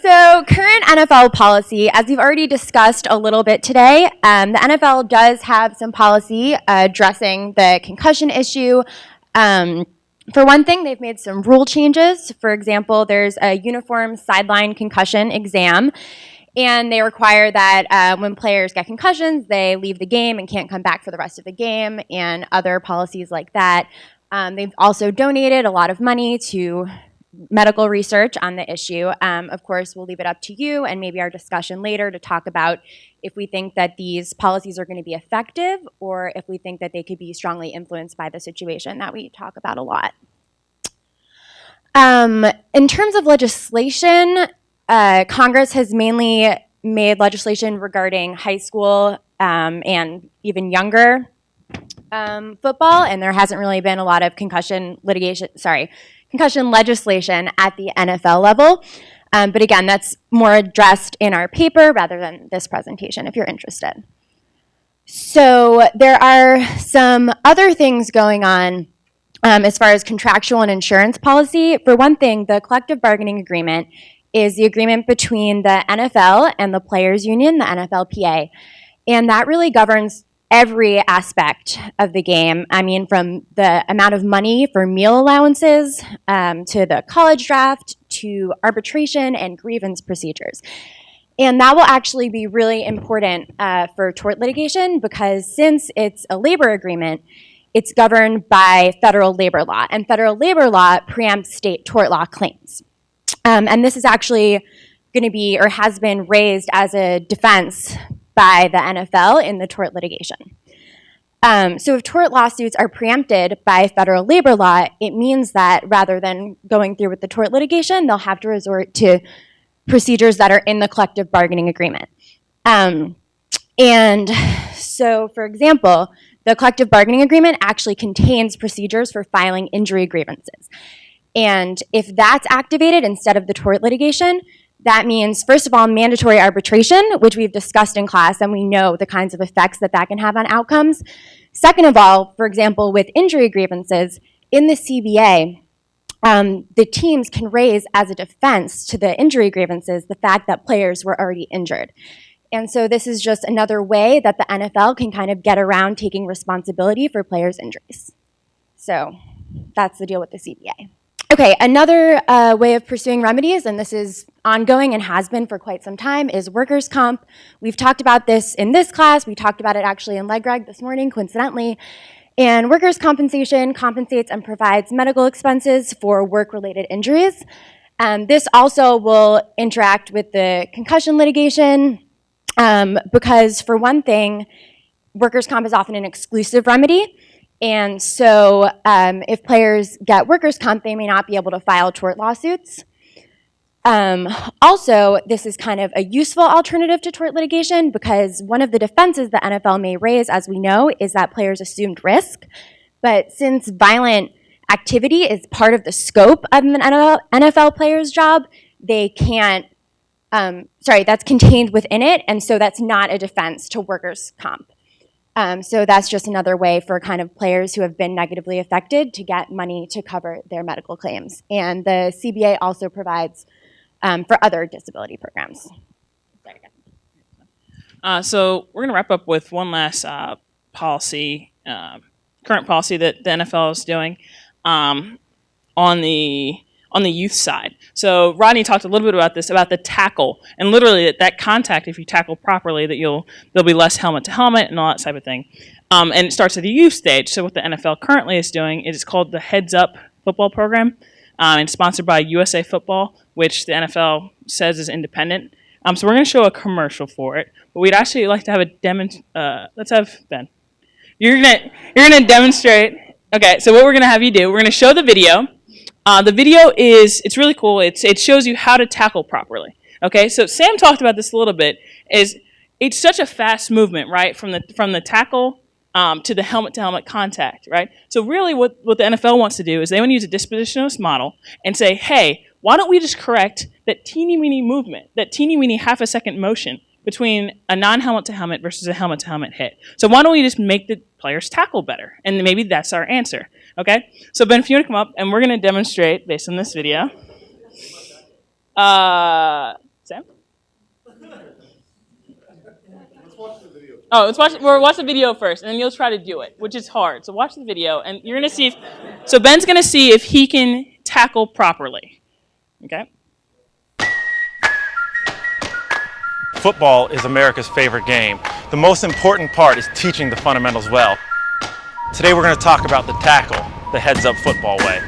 So current NFL policy, as we've already discussed a little bit today, the NFL does have some policy addressing the concussion issue. For one thing, they've made some rule changes. For example, there's a uniform sideline concussion exam, and they require that when players get concussions, they leave the game and can't come back for the rest of the game, and other policies like that. They've also donated a lot of money to medical research on the issue. Of course, we'll leave it up to you and maybe our discussion later to talk about if we think that these policies are going to be effective or if we think that they could be strongly influenced by the situation that we talk about a lot. In terms of legislation, Congress has mainly made legislation regarding high school and even younger football, and there hasn't really been a lot of concussion legislation at the NFL level. But again, that's more addressed in our paper rather than this presentation, if you're interested. So there are some other things going on as far as contractual and insurance policy. For one thing, the collective bargaining agreement is the agreement between the NFL and the Players Union, the NFLPA. And that really governs every aspect of the game. I mean, from the amount of money for meal allowances, to the college draft, to arbitration and grievance procedures. And that will actually be really important for tort litigation, because since it's a labor agreement, it's governed by federal labor law, and federal labor law preempts state tort law claims. And this is actually going to be, or has been raised as a defense by the NFL in the tort litigation. So if tort lawsuits are preempted by federal labor law, it means that rather than going through with the tort litigation, they'll have to resort to procedures that are in the collective bargaining agreement. And so, for example, the collective bargaining agreement actually contains procedures for filing injury grievances. And if that's activated instead of the tort litigation, that means, first of all, mandatory arbitration, which we've discussed in class, and we know the kinds of effects that that can have on outcomes. Second of all, for example, with injury grievances, in the CBA, the teams can raise as a defense to the injury grievances the fact that players were already injured. And so this is just another way that the NFL can kind of get around taking responsibility for players' injuries. So that's the deal with the CBA. Okay, another way of pursuing remedies, and this is ongoing and has been for quite some time, is workers' comp. We've talked about this in this class. We talked about it actually in leg reg this morning, coincidentally. And workers' compensation compensates and provides medical expenses for work-related injuries. This also will interact with the concussion litigation because, for one thing, workers' comp is often an exclusive remedy. And so if players get workers' comp, they may not be able to file tort lawsuits. Also, this is kind of a useful alternative to tort litigation because one of the defenses the NFL may raise, as we know, is that players assumed risk. But since violent activity is part of the scope of an NFL player's job, they can't, that's contained within it, and so that's not a defense to workers' comp. So that's just another way for kind of players who have been negatively affected to get money to cover their medical claims. And the CBA also provides for other disability programs. So we're going to wrap up with one last policy, current policy that the NFL is doing on the youth side. So Rodney talked a little bit about this, about the tackle, and literally that contact, if you tackle properly, that there'll be less helmet to helmet and all that type of thing. And it starts at the youth stage. So what the NFL currently is doing is it's called the Heads Up football program. And sponsored by USA Football, which the NFL says is independent. So we're going to show a commercial for it, but we'd actually like to have a let's have Ben. You're gonna demonstrate. Okay, so what we're going to have you do, we're going to show the video. The video it's really cool. It shows you how to tackle properly. Okay, so Sam talked about this a little bit. It's such a fast movement, right? From the tackle to the helmet-to-helmet contact, right? So really what the NFL wants to do is they want to use a dispositionalist model and say, hey, why don't we just correct that teeny-weeny movement, that teeny-weeny half-a-second motion between a non-helmet-to-helmet versus a helmet-to-helmet hit? So why don't we just make the players tackle better? And maybe that's our answer, okay? So Ben, if you want to come up, and we're going to demonstrate based on this video. Sam? Oh, we'll watch the video first, and then you'll try to do it, which is hard. So watch the video, and you're going to see so Ben's going to see if he can tackle properly. Okay? Football is America's favorite game. The most important part is teaching the fundamentals well. Today we're going to talk about the tackle, the heads-up football way.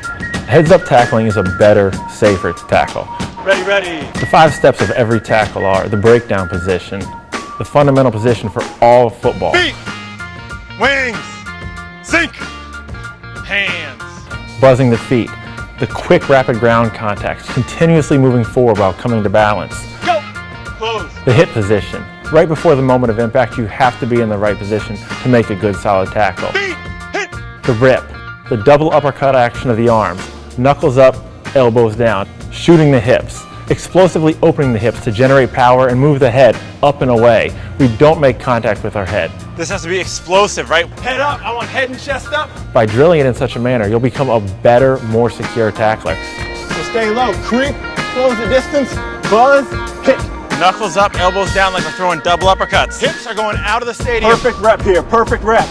Heads-up tackling is a better, safer tackle. Ready. The 5 steps of every tackle are the breakdown position, the fundamental position for all football. Feet, wings, sink, hands. Buzzing the feet, the quick, rapid ground contact, continuously moving forward while coming to balance. Go, close. The hit position, right before the moment of impact, you have to be in the right position to make a good, solid tackle. Feet, hit. The rip, the double uppercut action of the arms, knuckles up, elbows down, shooting the hips. Explosively opening the hips to generate power and move the head up and away. We don't make contact with our head. This has to be explosive, right? Head up, I want head and chest up. By drilling it in such a manner, you'll become a better, more secure tackler. So stay low, creep, close the distance, Pause. Kick. Knuckles up, elbows down like we're throwing double uppercuts. Hips are going out of the stadium. Perfect rep here, perfect rep.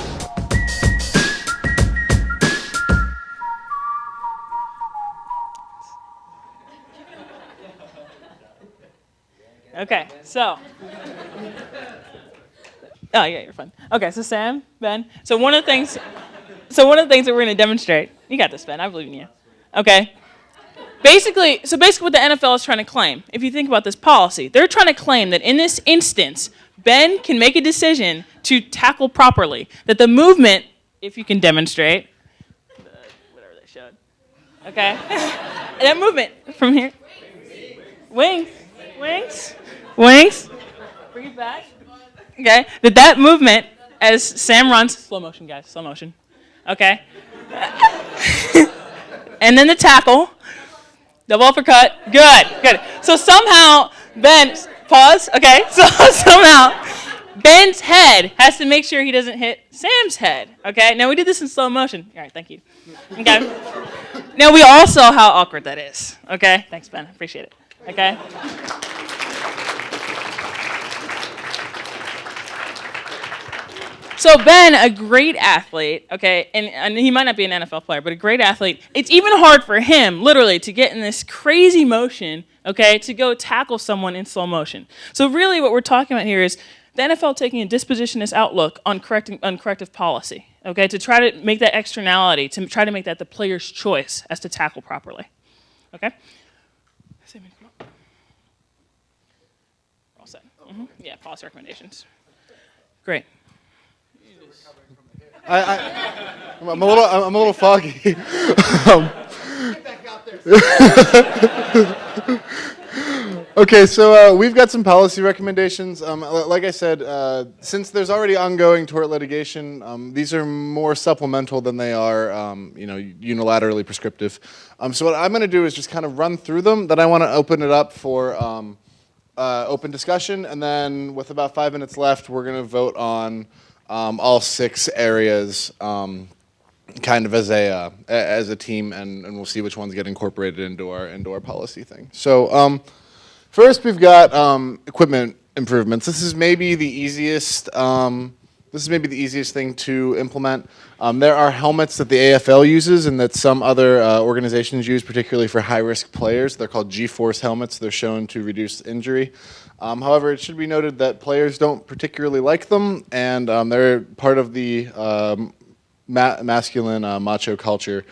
Okay, so. Oh yeah, you're fine. Okay, so Sam, Ben. So one of the things that we're going to demonstrate. You got this, Ben. I believe in you. Okay. Basically what the NFL is trying to claim, if you think about this policy, they're trying to claim that in this instance, Ben can make a decision to tackle properly. That the movement, if you can demonstrate, whatever they showed. Okay. That movement from here. Wings. Bring it back. Okay. That movement as Sam runs, slow motion, guys, slow motion. Okay. And then the tackle. Double uppercut. Good. So somehow, Ben, pause. Okay. So somehow, Ben's head has to make sure he doesn't hit Sam's head. Okay. Now we did this in slow motion. All right. Thank you. Okay. Now we all saw how awkward that is. Okay. Thanks, Ben. Appreciate it. Okay. So Ben, a great athlete, okay, and he might not be an NFL player, but a great athlete, it's even hard for him, literally, to get in this crazy motion, okay, to go tackle someone in slow motion. So really what we're talking about here is the NFL taking a dispositionist outlook on corrective policy, okay, to try to make that externality, to try to make that the player's choice as to tackle properly, okay? All set. Yeah, policy recommendations. Great. I'm a little foggy. Okay, so we've got some policy recommendations. Like I said, since there's already ongoing tort litigation, these are more supplemental than they are, unilaterally prescriptive. So what I'm going to do is just kind of run through them. Then I want to open it up for open discussion, and then with about 5 minutes left, we're going to vote on all 6 areas, kind of as a team, and we'll see which ones get incorporated into our policy thing. So first, we've got equipment improvements. This is maybe the easiest. This is maybe the easiest thing to implement. There are helmets that the AFL uses and that some other organizations use, particularly for high-risk players. They're called G-force helmets. They're shown to reduce injury. However, it should be noted that players don't particularly like them, and they're part of the masculine macho culture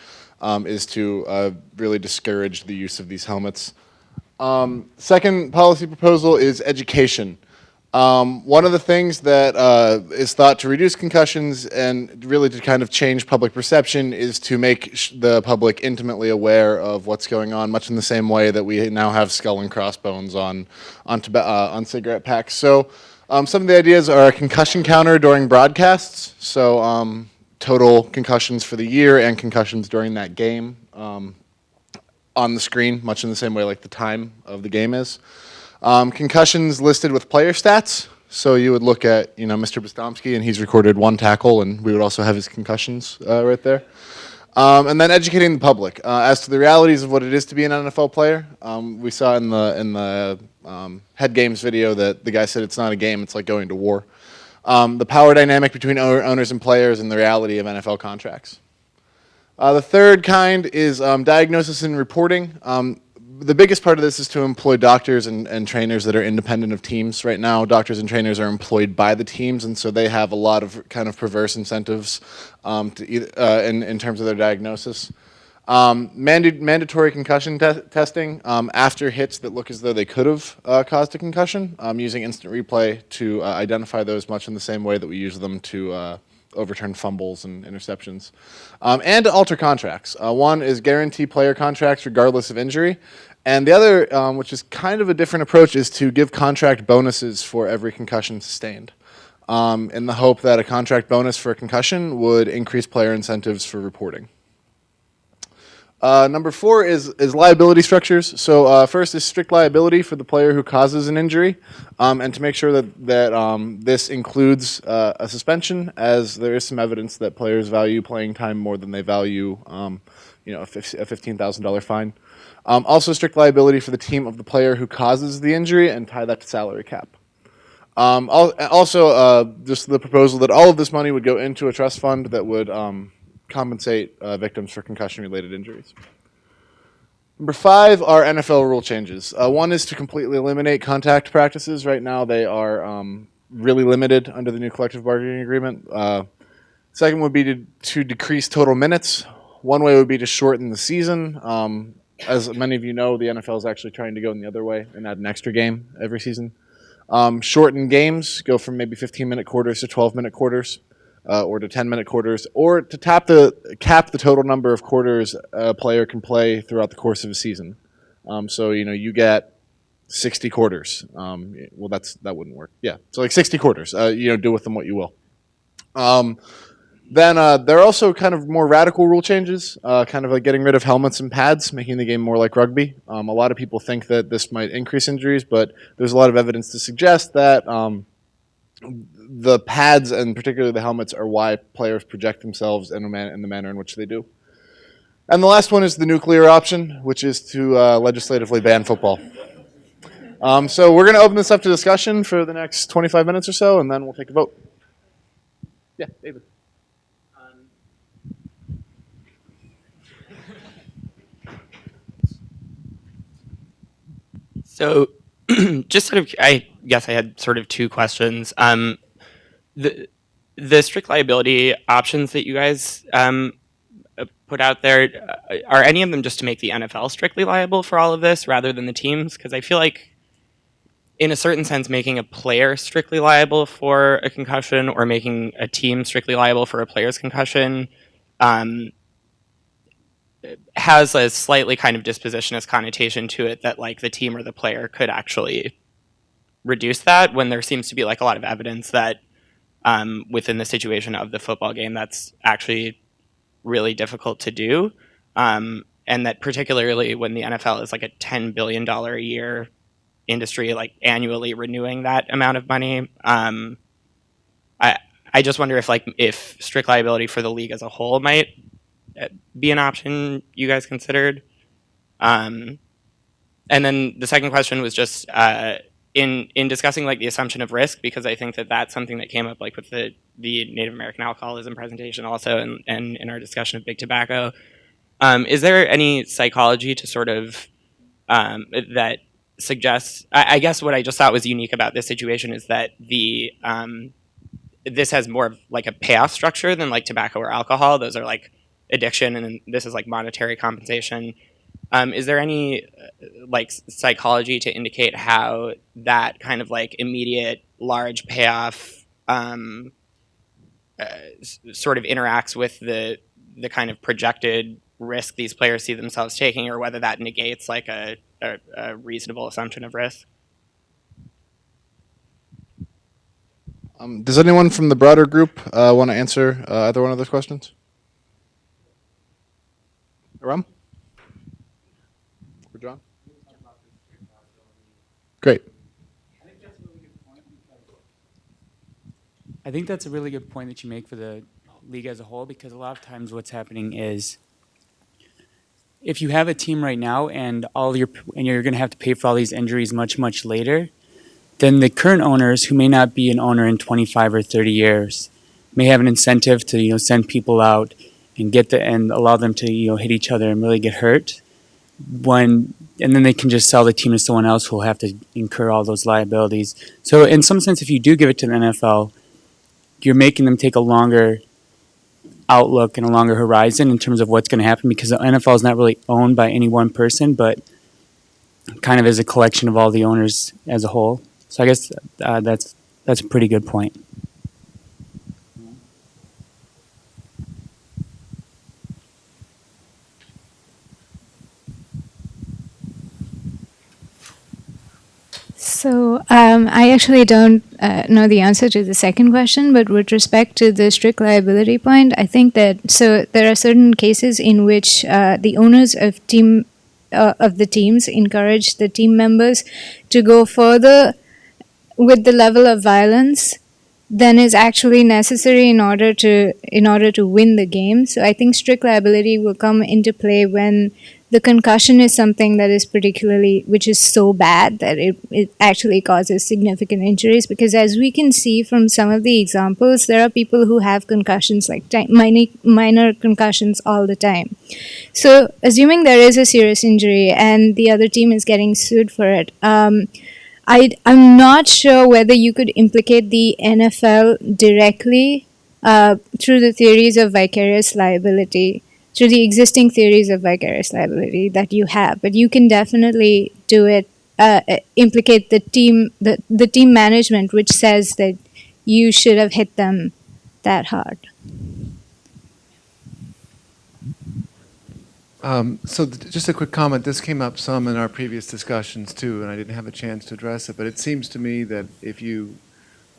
is to really discourage the use of these helmets. Second policy proposal is education. One of the things that is thought to reduce concussions and really to kind of change public perception is to make the public intimately aware of what's going on, much in the same way that we now have skull and crossbones on cigarette packs. So some of the ideas are a concussion counter during broadcasts, so total concussions for the year and concussions during that game on the screen, much in the same way like the time of the game is. Concussions listed with player stats. So you would look at, Mr. Bostomski, and he's recorded 1 tackle, and we would also have his concussions right there. And then educating the public as to the realities of what it is to be an NFL player. We saw in the head games video that the guy said it's not a game; it's like going to war. The power dynamic between owners and players, and the reality of NFL contracts. The third kind is diagnosis and reporting. The biggest part of this is to employ doctors and trainers that are independent of teams. Right now, doctors and trainers are employed by the teams, and so they have a lot of kind of perverse incentives in terms of their diagnosis. Mandatory concussion testing after hits that look as though they could have caused a concussion, using instant replay to identify those, much in the same way that we use them to overturn fumbles and interceptions. And to alter contracts. One is guarantee player contracts regardless of injury. And the other, which is kind of a different approach, is to give contract bonuses for every concussion sustained, in the hope that a contract bonus for a concussion would increase player incentives for reporting. Number 4 is liability structures. So first is strict liability for the player who causes an injury, and to make sure that this includes a suspension, as there is some evidence that players value playing time more than they value, a $15,000 fine. Also, strict liability for the team of the player who causes the injury, and tie that to salary cap. Also, just the proposal that all of this money would go into a trust fund that would compensate victims for concussion-related injuries. Number 5 are NFL rule changes. One is to completely eliminate contact practices. Right now, they are really limited under the new collective bargaining agreement. Second would be to decrease total minutes. One way would be to shorten the season. As many of you know, the NFL is actually trying to go in the other way and add an extra game every season. Shorten games, go from maybe 15-minute quarters to 12-minute quarters, or to 10-minute quarters, or to cap the total number of quarters a player can play throughout the course of a season. So you get 60 quarters. Well, that wouldn't work. Yeah, so like 60 quarters. Do with them what you will. Then there are also kind of more radical rule changes, kind of like getting rid of helmets and pads, making the game more like rugby. A lot of people think that this might increase injuries, but there's a lot of evidence to suggest that the pads, and particularly the helmets, are why players project themselves in the manner in which they do. And the last one is the nuclear option, which is to legislatively ban football. So we're going to open this up to discussion for the next 25 minutes or so, and then we'll take a vote. Yeah, David. So, just sort of, I guess I had sort of 2 questions. The strict liability options that you guys put out there, are any of them just to make the NFL strictly liable for all of this rather than the teams? Because I feel like, in a certain sense, making a player strictly liable for a concussion or making a team strictly liable for a player's concussion has a slightly kind of dispositionist connotation to it that like the team or the player could actually reduce that, when there seems to be like a lot of evidence that within the situation of the football game that's actually really difficult to do, and that particularly when the NFL is like a $10 billion a year industry, like annually renewing that amount of money, I just wonder if strict liability for the league as a whole might be an option you guys considered. And then the second question was just in discussing like the assumption of risk, because I think that that's something that came up like with the Native American alcoholism presentation also, and in our discussion of big tobacco. Is there any psychology to sort of that suggests, I guess what I just thought was unique about this situation is that this has more of like a payoff structure than like tobacco or alcohol. Those are like addiction, and this is like monetary compensation. Is there any like psychology to indicate how that kind of like immediate large payoff sort of interacts with the kind of projected risk these players see themselves taking, or whether that negates like a reasonable assumption of risk? Does anyone from the broader group want to answer either one of those questions? Aram? Or John? Great. I think that's a really good point that you make for the league as a whole, because a lot of times what's happening is if you have a team right now and you're going to have to pay for all these injuries much later, then the current owners, who may not be an owner in 25 or 30 years, may have an incentive to send people out and allow them to hit each other and really get hurt. And then they can just sell the team to someone else who will have to incur all those liabilities. So in some sense, if you do give it to the NFL, you're making them take a longer outlook and a longer horizon in terms of what's going to happen, because the NFL is not really owned by any one person, but kind of as a collection of all the owners as a whole. So I guess that's a pretty good point. So I actually don't know the answer to the second question, but with respect to the strict liability point, I think that there are certain cases in which the owners of the teams encourage the team members to go further with the level of violence than is actually necessary in order to win the game. So I think strict liability will come into play when the concussion is something that is which is so bad that it actually causes significant injuries. Because as we can see from some of the examples, there are people who have concussions, like minor concussions all the time. So assuming there is a serious injury and the other team is getting sued for it, I'm not sure whether you could implicate the NFL directly through the theories of vicarious liability, through the existing theories of vicarious liability that you have. But you can definitely do it, implicate the team management, which says that you should have hit them that hard. Just a quick comment. This came up some in our previous discussions too, and I didn't have a chance to address it. But it seems to me that if you,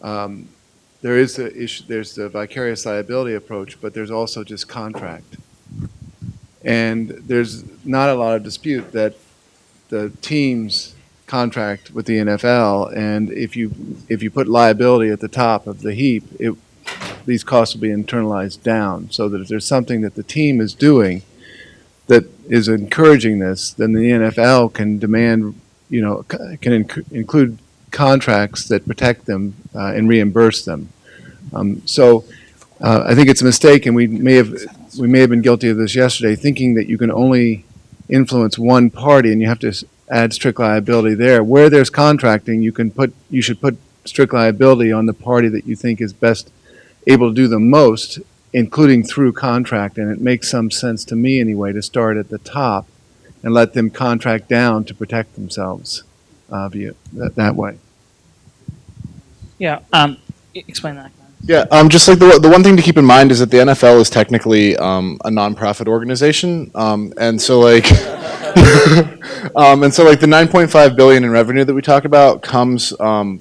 there is the issue. There's the vicarious liability approach, but there's also just contract. And there's not a lot of dispute that the teams contract with the NFL, and if you put liability at the top of the heap, these costs will be internalized down. So that if there's something that the team is doing that is encouraging this, then the NFL can demand, include contracts that protect them and reimburse them. I think it's a mistake, and we may have been guilty of this yesterday, thinking that you can only influence one party and you have to add strict liability there. Where there's contracting, you should put strict liability on the party that you think is best able to do the most, including through contract. And it makes some sense to me anyway to start at the top and let them contract down to protect themselves that way. Yeah, explain that. Yeah, just like the one thing to keep in mind is that the NFL is technically a nonprofit organization, and so like the 9.5 billion in revenue that we talk about comes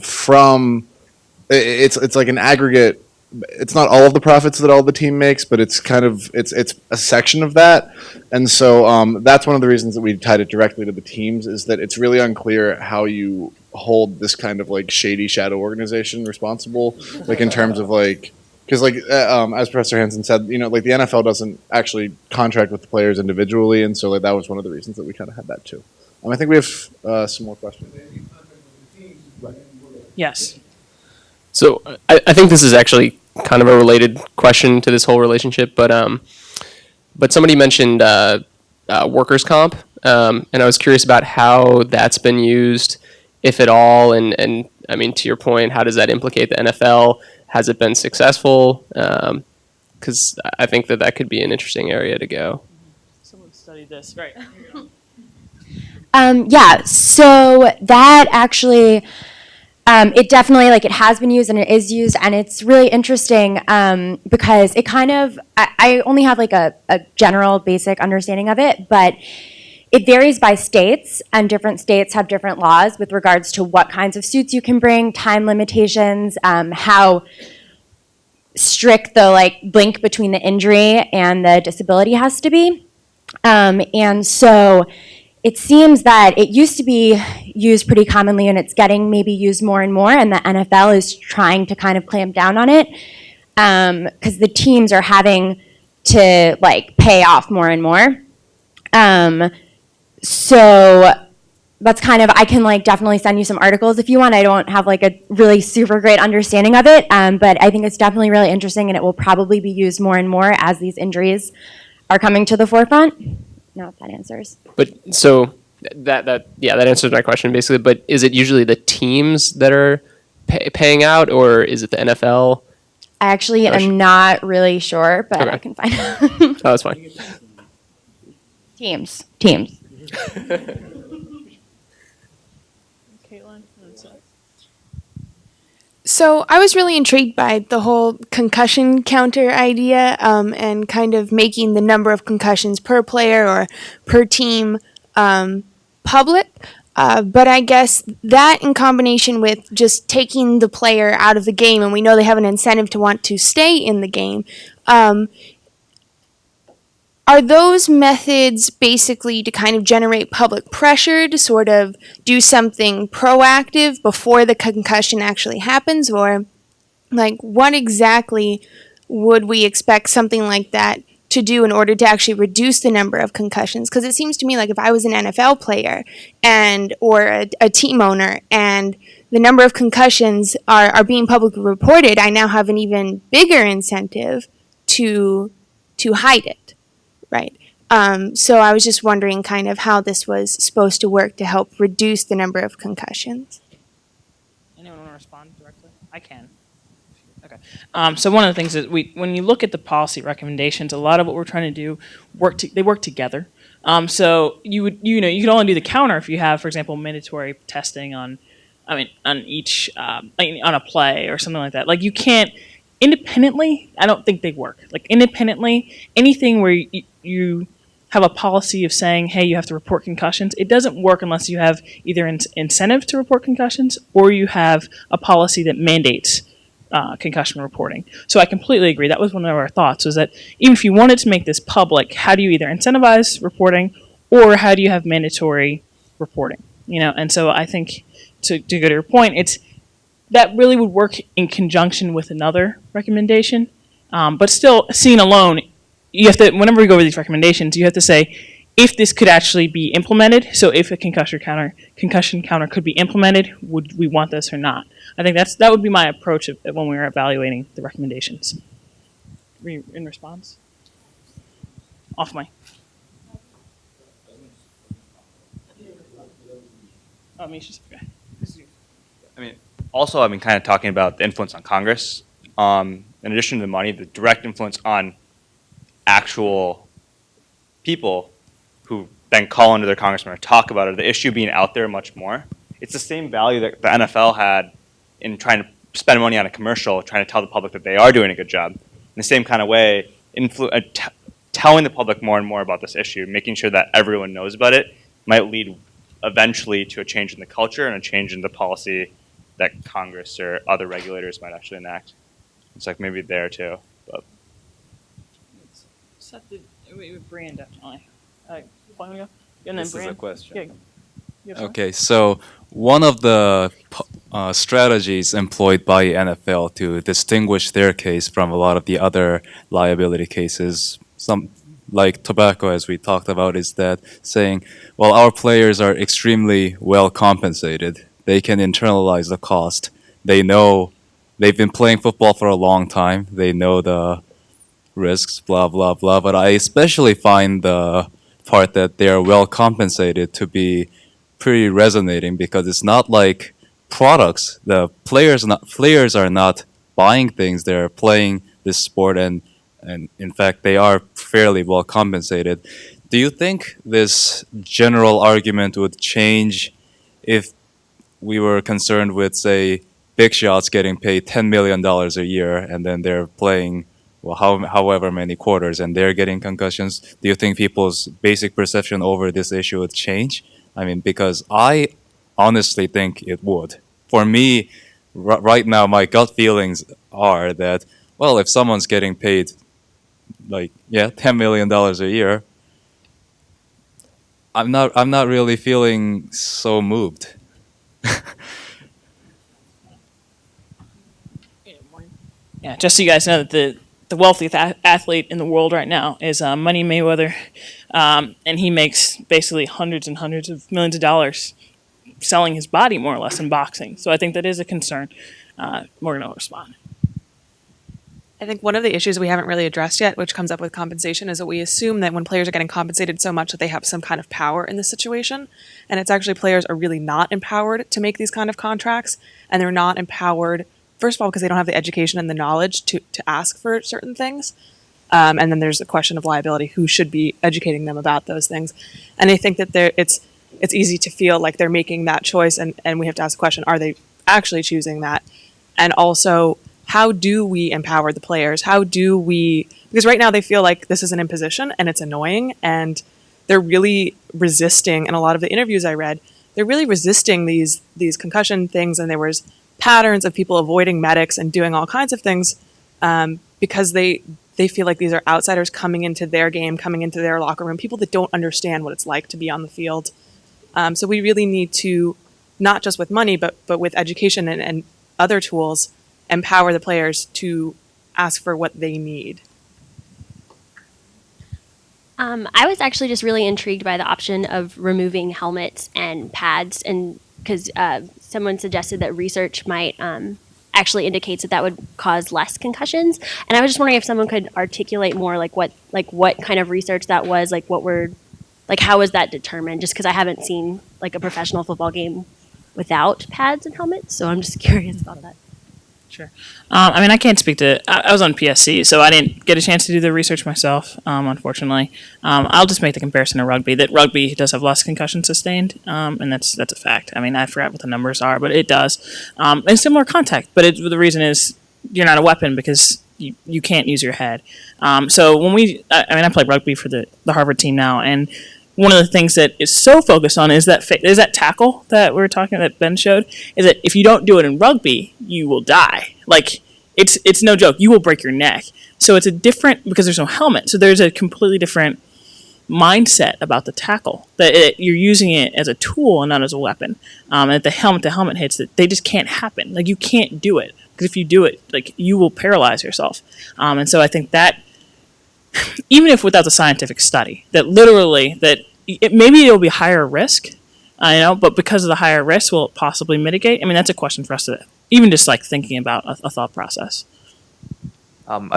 from it's like an aggregate. It's not all of the profits that all the team makes, but it's kind of it's a section of that, and so that's one of the reasons that we tied it directly to the teams, is that it's really unclear how you hold this kind of like shady shadow organization responsible, like in terms of like, because like as Professor Hanson said, like the NFL doesn't actually contract with the players individually, and so like that was one of the reasons that we kind of had that too. I think we have some more questions. Yes. So I think this is actually kind of a related question to this whole relationship, but somebody mentioned workers' comp, and I was curious about how that's been used, if at all, and I mean, to your point, how does that implicate the NFL? Has it been successful? Because I think that could be an interesting area to go. Someone studied this, right? Yeah, so that actually, it definitely, it has been used and it is used, and it's really interesting because it kind of, I only have a general basic understanding of it, but it varies by states, and different states have different laws with regards to what kinds of suits you can bring, time limitations, how strict the link between the injury and the disability has to be. And so it seems that it used to be used pretty commonly, and it's getting maybe used more and more, and the NFL is trying to kind of clamp down on it because the teams are having to pay off more and more. So that's kind of, I can definitely send you some articles if you want. I don't have a really super great understanding of it, but I think it's definitely really interesting, and it will probably be used more and more as these injuries are coming to the forefront. No, if that answers. But so that answers my question basically. But is it usually the teams that are paying out, or is it the NFL? I actually am not really sure, but okay. I can find out. Oh, that's fine. Teams. So I was really intrigued by the whole concussion counter idea and kind of making the number of concussions per player or per team public. But I guess that in combination with just taking the player out of the game, and we know they have an incentive to want to stay in the game, are those methods basically to kind of generate public pressure to sort of do something proactive before the concussion actually happens? Or, like, what exactly would we expect something like that to do in order to actually reduce the number of concussions? Because it seems to me like if I was an NFL player or a team owner and the number of concussions are being publicly reported, I now have an even bigger incentive to hide it, right? So I was just wondering kind of how this was supposed to work to help reduce the number of concussions. Anyone want to respond directly? I can. Okay. So one of the things is when you look at the policy recommendations, a lot of what we're trying to do they work together. So you can only do the counter if you have, for example, mandatory testing on each on a play or something like that. Like you can't independently. I don't think they work. Like independently, anything where you have a policy of saying, hey, you have to report concussions, it doesn't work unless you have either an incentive to report concussions or you have a policy that mandates concussion reporting. So I completely agree. That was one of our thoughts, was that even if you wanted to make this public, how do you either incentivize reporting or how do you have mandatory reporting? And so I think to go to your point, that really would work in conjunction with another recommendation. But still, seen alone, you have to, whenever we go over these recommendations, you have to say if this could actually be implemented. So if a concussion counter could be implemented, would we want this or not? I think that would be my approach when we were evaluating the recommendations. In response? Off mic. Oh, Misha's okay. Also, kind of talking about the influence on Congress. In addition to the money, the direct influence on actual people who then call into their congressman or talk about it, the issue being out there much more. It's the same value that the NFL had in trying to spend money on a commercial, trying to tell the public that they are doing a good job. In the same kind of way, telling the public more and more about this issue, making sure that everyone knows about it, might lead eventually to a change in the culture and a change in the policy that Congress or other regulators might actually enact. It's like maybe there too. But. Brian, definitely. This is a question. Yeah. Okay, so one of the strategies employed by NFL to distinguish their case from a lot of the other liability cases, some like tobacco, as we talked about, is that saying, well, our players are extremely well compensated. They can internalize the cost. They know they've been playing football for a long time. They know the risks, blah, blah, blah. But I especially find the part that they're well compensated to be pretty resonating, because it's not like products. The players are not buying things. They're playing this sport, and in fact, they are fairly well compensated. Do you think this general argument would change if we were concerned with, say, big shots getting paid $10 million a year, and then they're playing, well, however many quarters, and they're getting concussions? Do you think people's basic perception over this issue would change? I mean, because I honestly think it would. For me, right now, my gut feelings are that, well, if someone's getting paid, $10 million a year, I'm not really feeling so moved. Yeah, just so you guys know that the wealthiest athlete in the world right now is Money Mayweather, and he makes basically hundreds and hundreds of millions of dollars selling his body, more or less, in boxing. So I think that is a concern. Morgan will respond. I think one of the issues we haven't really addressed yet, which comes up with compensation, is that we assume that when players are getting compensated so much that they have some kind of power in the situation, and it's actually players are really not empowered to make these kind of contracts, and they're not empowered, first of all, because they don't have the education and the knowledge to ask for certain things, and then there's the question of liability, who should be educating them about those things. And I think that it's easy to feel like they're making that choice, and we have to ask the question, are they actually choosing that? And also, how do we empower the players? Because right now they feel like this is an imposition and it's annoying, and they're really resisting. In a lot of the interviews I read, they're really resisting these concussion things, and there was patterns of people avoiding medics and doing all kinds of things because they feel like these are outsiders coming into their game, coming into their locker room, people that don't understand what it's like to be on the field. So we really need to, not just with money, but with education and other tools, empower the players to ask for what they need. I was actually just really intrigued by the option of removing helmets and pads, and because someone suggested that research might actually indicates that would cause less concussions. And I was just wondering if someone could articulate more what kind of research that was, how was that determined? Just because I haven't seen a professional football game without pads and helmets, so I'm just curious about that. Sure. I can't speak to. I was on PSC, so I didn't get a chance to do the research myself, unfortunately. I'll just make the comparison to rugby. That rugby does have less concussions sustained, and that's a fact. I forgot what the numbers are, but it does. And similar contact, but the reason is you're not a weapon because you can't use your head. So when I play rugby for the Harvard team now, and one of the things that is so focused on is that tackle that we were talking that Ben showed, is that if you don't do it in rugby, you will die. It's no joke. You will break your neck. So it's a different, because there's no helmet. So there's a completely different mindset about the tackle, that you're using it as a tool and not as a weapon. And at the helmet hits, that they just can't happen. You can't do it, because if you do it, you will paralyze yourself. And so I think that, even if without the scientific study, that literally maybe it'll be higher risk, but because of the higher risk, will it possibly mitigate? That's a question for us to even just thinking about a thought process.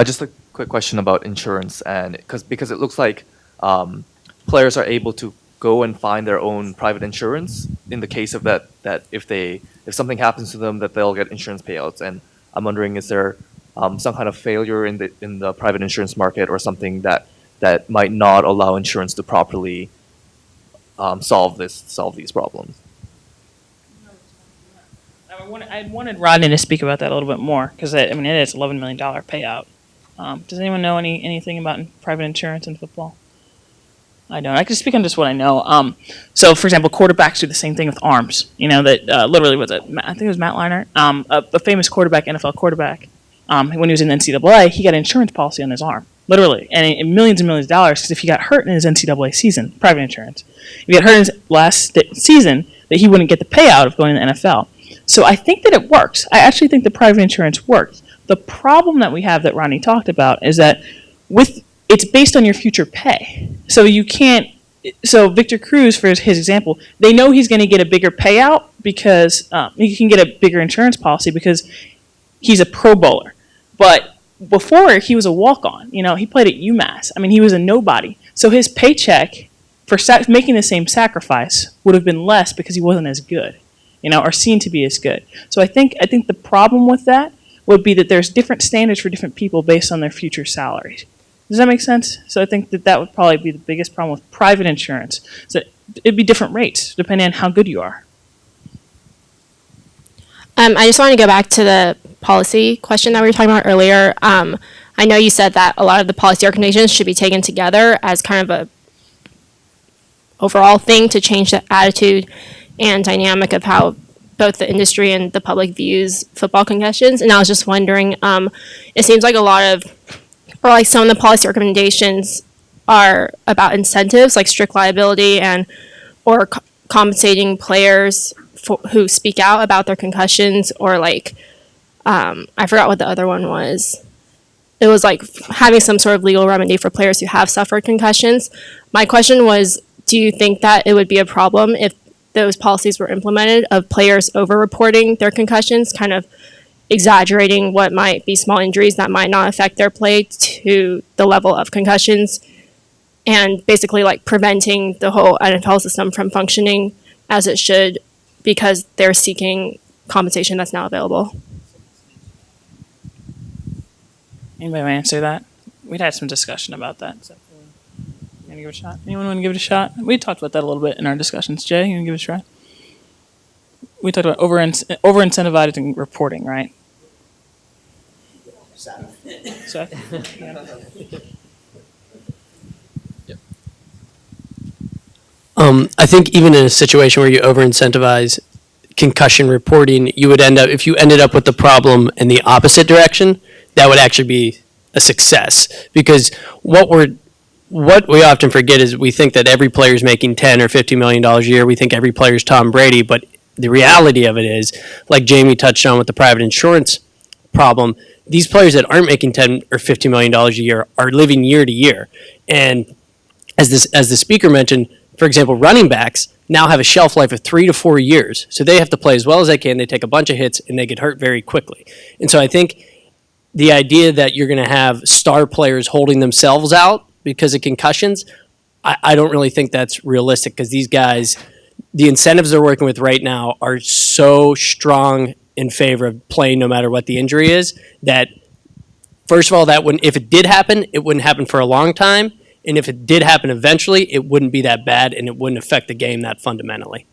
Just a quick question about insurance, and because it looks like players are able to go and find their own private insurance in the case of that if something happens to them, that they'll get insurance payouts. And I'm wondering, is there some kind of failure in the private insurance market, or something that might not allow insurance to properly solve these problems? I wanted Rodney to speak about that a little bit more, because it is $11 million payout. Does anyone know anything about private insurance in football? I don't. I can speak on just what I know. So, for example, quarterbacks do the same thing with arms. Literally was it? I think it was Matt Leinart, a famous NFL quarterback. When he was in the NCAA, he got an insurance policy on his arm, literally, and millions of dollars, because if he got hurt in his NCAA season, private insurance, if he got hurt in his last season, that he wouldn't get the payout of going to the NFL. So I think that it works. I actually think the private insurance works. The problem that we have that Ronnie talked about is that it's based on your future pay. So you can't. So Victor Cruz, for his example, they know he's going to get a bigger payout because he can get a bigger insurance policy because he's a Pro Bowler. But before, he was a walk-on. He played at UMass. He was a nobody. So his paycheck for making the same sacrifice would have been less because he wasn't as good, or seen to be as good. So I think the problem with that would be that there's different standards for different people based on their future salaries. Does that make sense? So I think that would probably be the biggest problem with private insurance. So it'd be different rates depending on how good you are. I just want to go back to the policy question that we were talking about earlier. I know you said that a lot of the policy recommendations should be taken together as kind of a overall thing to change the attitude and dynamic of how both the industry and the public views football concussions. And I was just wondering, it seems like some of the policy recommendations are about incentives, like strict liability or compensating players who speak out about their concussions, or I forgot what the other one was. It was having some sort of legal remedy for players who have suffered concussions. My question was, do you think that it would be a problem if those policies were implemented, of players over-reporting their concussions, kind of exaggerating what might be small injuries that might not affect their play to the level of concussions, and basically preventing the whole NFL system from functioning as it should because they're seeking compensation that's now available? Anybody want to answer that? We'd had some discussion about that. So, you want to give it a shot? Anyone want to give it a shot? We talked about that a little bit in our discussions. Jay, you want to give it a try? We talked about over-incentivizing reporting, right? Seth? Yeah. I think even in a situation where you over incentivize concussion reporting, you would end up, if you ended up with the problem in the opposite direction, that would actually be a success. Because what we often forget is we think that every player is making $10 or $50 million a year. We think every player is Tom Brady, but the reality of it is, like Jamie touched on with the private insurance problem, these players that aren't making $10 or $50 million a year are living year to year. And as the speaker mentioned, for example, running backs now have a shelf life of 3 to 4 years. So they have to play as well as they can. They take a bunch of hits and they get hurt very quickly. And so I think the idea that you're going to have star players holding themselves out because of concussions, I don't really think that's realistic, because these guys, the incentives they're working with right now are so strong in favor of playing no matter what the injury is, that first of all, that wouldn't, if it did happen, it wouldn't happen for a long time. And if it did happen eventually, it wouldn't be that bad and it wouldn't affect the game that fundamentally.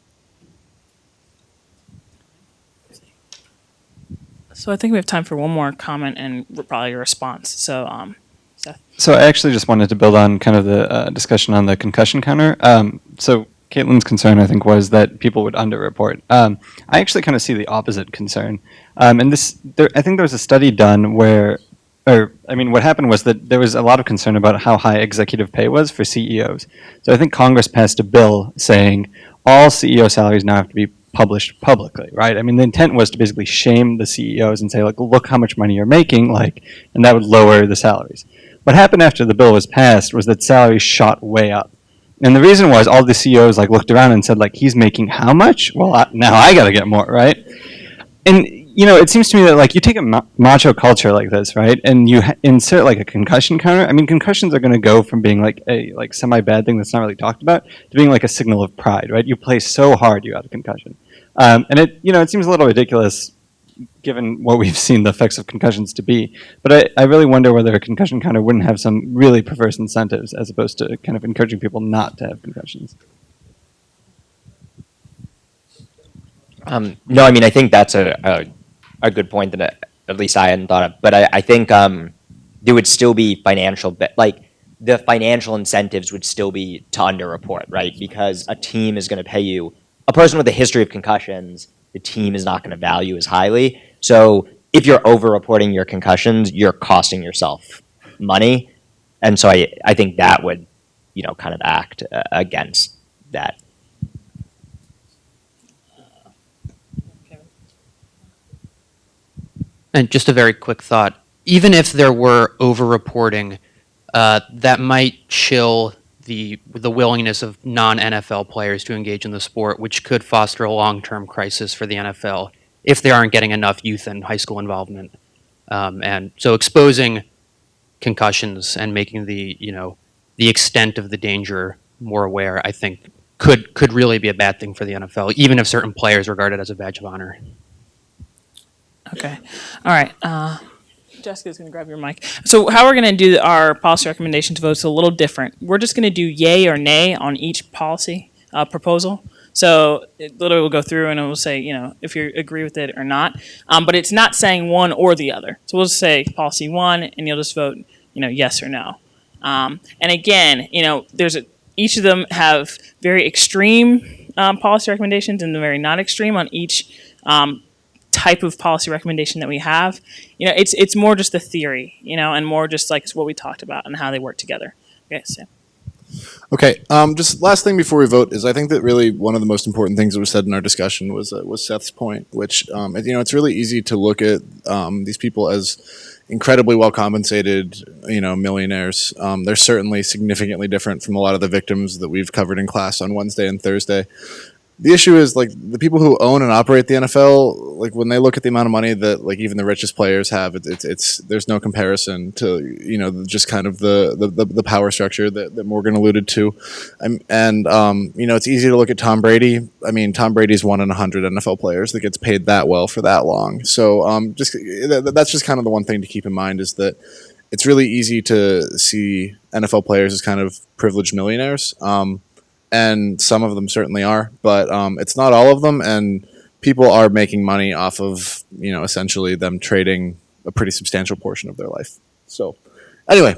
So I think we have time for one more comment and probably a response. So, Seth. So I actually just wanted to build on kind of the discussion on the concussion counter. So Caitlin's concern, I think, was that people would underreport. I actually kind of see the opposite concern. And I think there was a study done where, what happened was that there was a lot of concern about how high executive pay was for CEOs. So I think Congress passed a bill saying all CEO salaries now have to be published publicly, right? I mean, the intent was to basically shame the CEOs and say, like, look how much money you're making, and that would lower the salaries. What happened after the bill was passed was that salaries shot way up. And the reason was all the CEOs looked around and said, he's making how much? Well, now I got to get more, right? And it seems to me that you take a macho culture like this, right, and you insert a concussion counter. I mean, concussions are going to go from being a semi-bad thing that's not really talked about to being a signal of pride, right? You play so hard, you got a concussion, and it seems a little ridiculous given what we've seen the effects of concussions to be. But I really wonder whether a concussion counter wouldn't have some really perverse incentives as opposed to kind of encouraging people not to have concussions. No, I mean, I think that's a good point that at least I hadn't thought of. But I think there would still be the financial incentives would still be to underreport, right? Because a team is going to pay you, a person with a history of concussions, the team is not going to value as highly. So if you're over-reporting your concussions, you're costing yourself money. And so I think that would, kind of act against that. And just a very quick thought, even if there were over-reporting, that might chill the willingness of non-NFL players to engage in the sport, which could foster a long-term crisis for the NFL if they aren't getting enough youth and high school involvement. And so exposing concussions and making the extent of the danger more aware, I think, could really be a bad thing for the NFL, even if certain players regard it as a badge of honor. Okay. All right. Jessica's going to grab your mic. So how we're going to do our policy recommendations votes a little different. We're just going to do yay or nay on each policy proposal. So it literally will go through and it will say, if you agree with it or not. But it's not saying one or the other. So we'll just say policy 1 and you'll just vote, yes or no. And again, each of them have very extreme policy recommendations and very not extreme on each type of policy recommendation that we have. It's more just the theory, and more just what we talked about and how they work together. Okay, Sam. Okay, just last thing before we vote is I think that really one of the most important things that was said in our discussion was Seth's point, which it's really easy to look at these people as incredibly well compensated, millionaires. They're certainly significantly different from a lot of the victims that we've covered in class on Wednesday and Thursday. The issue is the people who own and operate the NFL, when they look at the amount of money that even the richest players have, it's there's no comparison to just kind of the power structure that Morgan alluded to, and it's easy to look at Tom Brady. I mean, Tom Brady's 1 in 100 NFL players that gets paid that well for that long. So that's just kind of the one thing to keep in mind is that it's really easy to see NFL players as kind of privileged millionaires. And some of them certainly are, but it's not all of them. And people are making money off of, essentially them trading a pretty substantial portion of their life. So Anyway.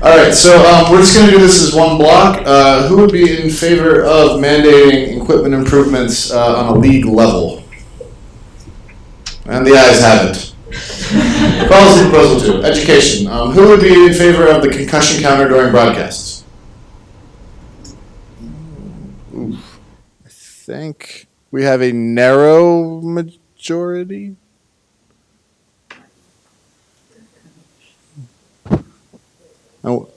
All right, so we're just going to do this as one block. Who would be in favor of mandating equipment improvements on a league level? And the ayes have it. Policy proposal 2, education. Who would be in favor of the concussion counter during broadcasts? Oof. I think we have a narrow majority. Oh,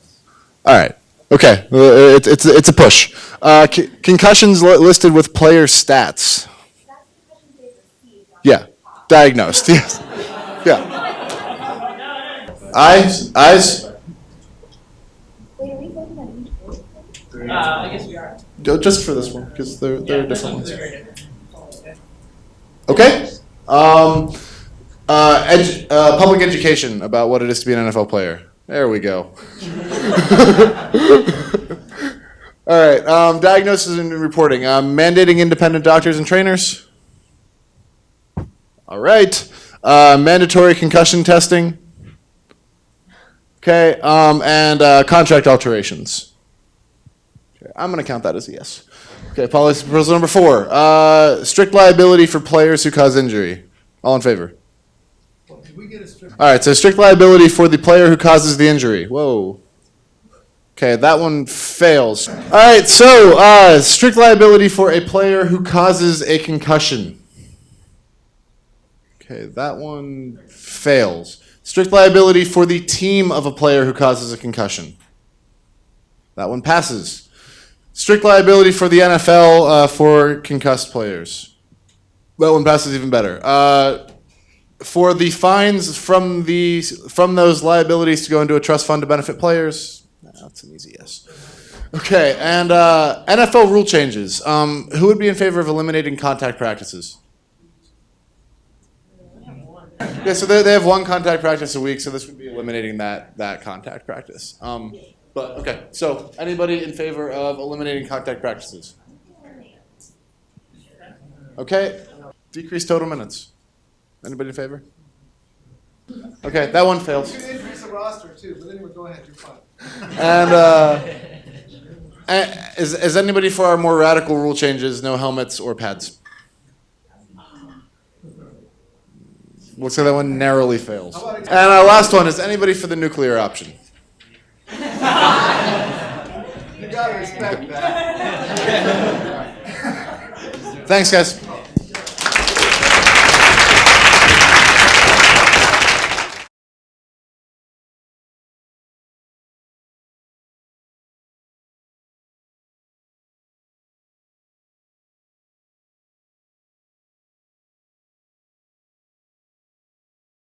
all right. Okay. It's a push. Concussions listed with player stats. Yeah. Diagnosed. Yes. Yeah. Eyes. I guess we are. Just for this one, because there are different ones. Okay. Public education about what it is to be an NFL player. There we go. All right. Diagnosis and reporting. Mandating independent doctors and trainers. All right. Mandatory concussion testing. Okay. And contract alterations. Okay. I'm going to count that as a yes. Okay. Policy proposal number 4. Strict liability for players who cause injury. All in favor? All right, so strict liability for the player who causes the injury. Whoa. Okay, that one fails. All right, so strict liability for a player who causes a concussion. Okay, that one fails. Strict liability for the team of a player who causes a concussion. That one passes. Strict liability for the NFL for concussed players. That one passes even better. For the fines from those liabilities to go into a trust fund to benefit players, that's an easy yes. Okay, and NFL rule changes. Who would be in favor of eliminating contact practices? Yeah, so they have one contact practice a week, so this would be eliminating that contact practice. But okay, so anybody in favor of eliminating contact practices? Okay, decrease total minutes. Anybody in favor? Okay, that one fails. You can increase the roster too, but anyway, go ahead, you're fine. And is anybody for our more radical rule changes? No helmets or pads. Looks like that one narrowly fails. And our last one is anybody for the nuclear option? You gotta respect that. Thanks, guys.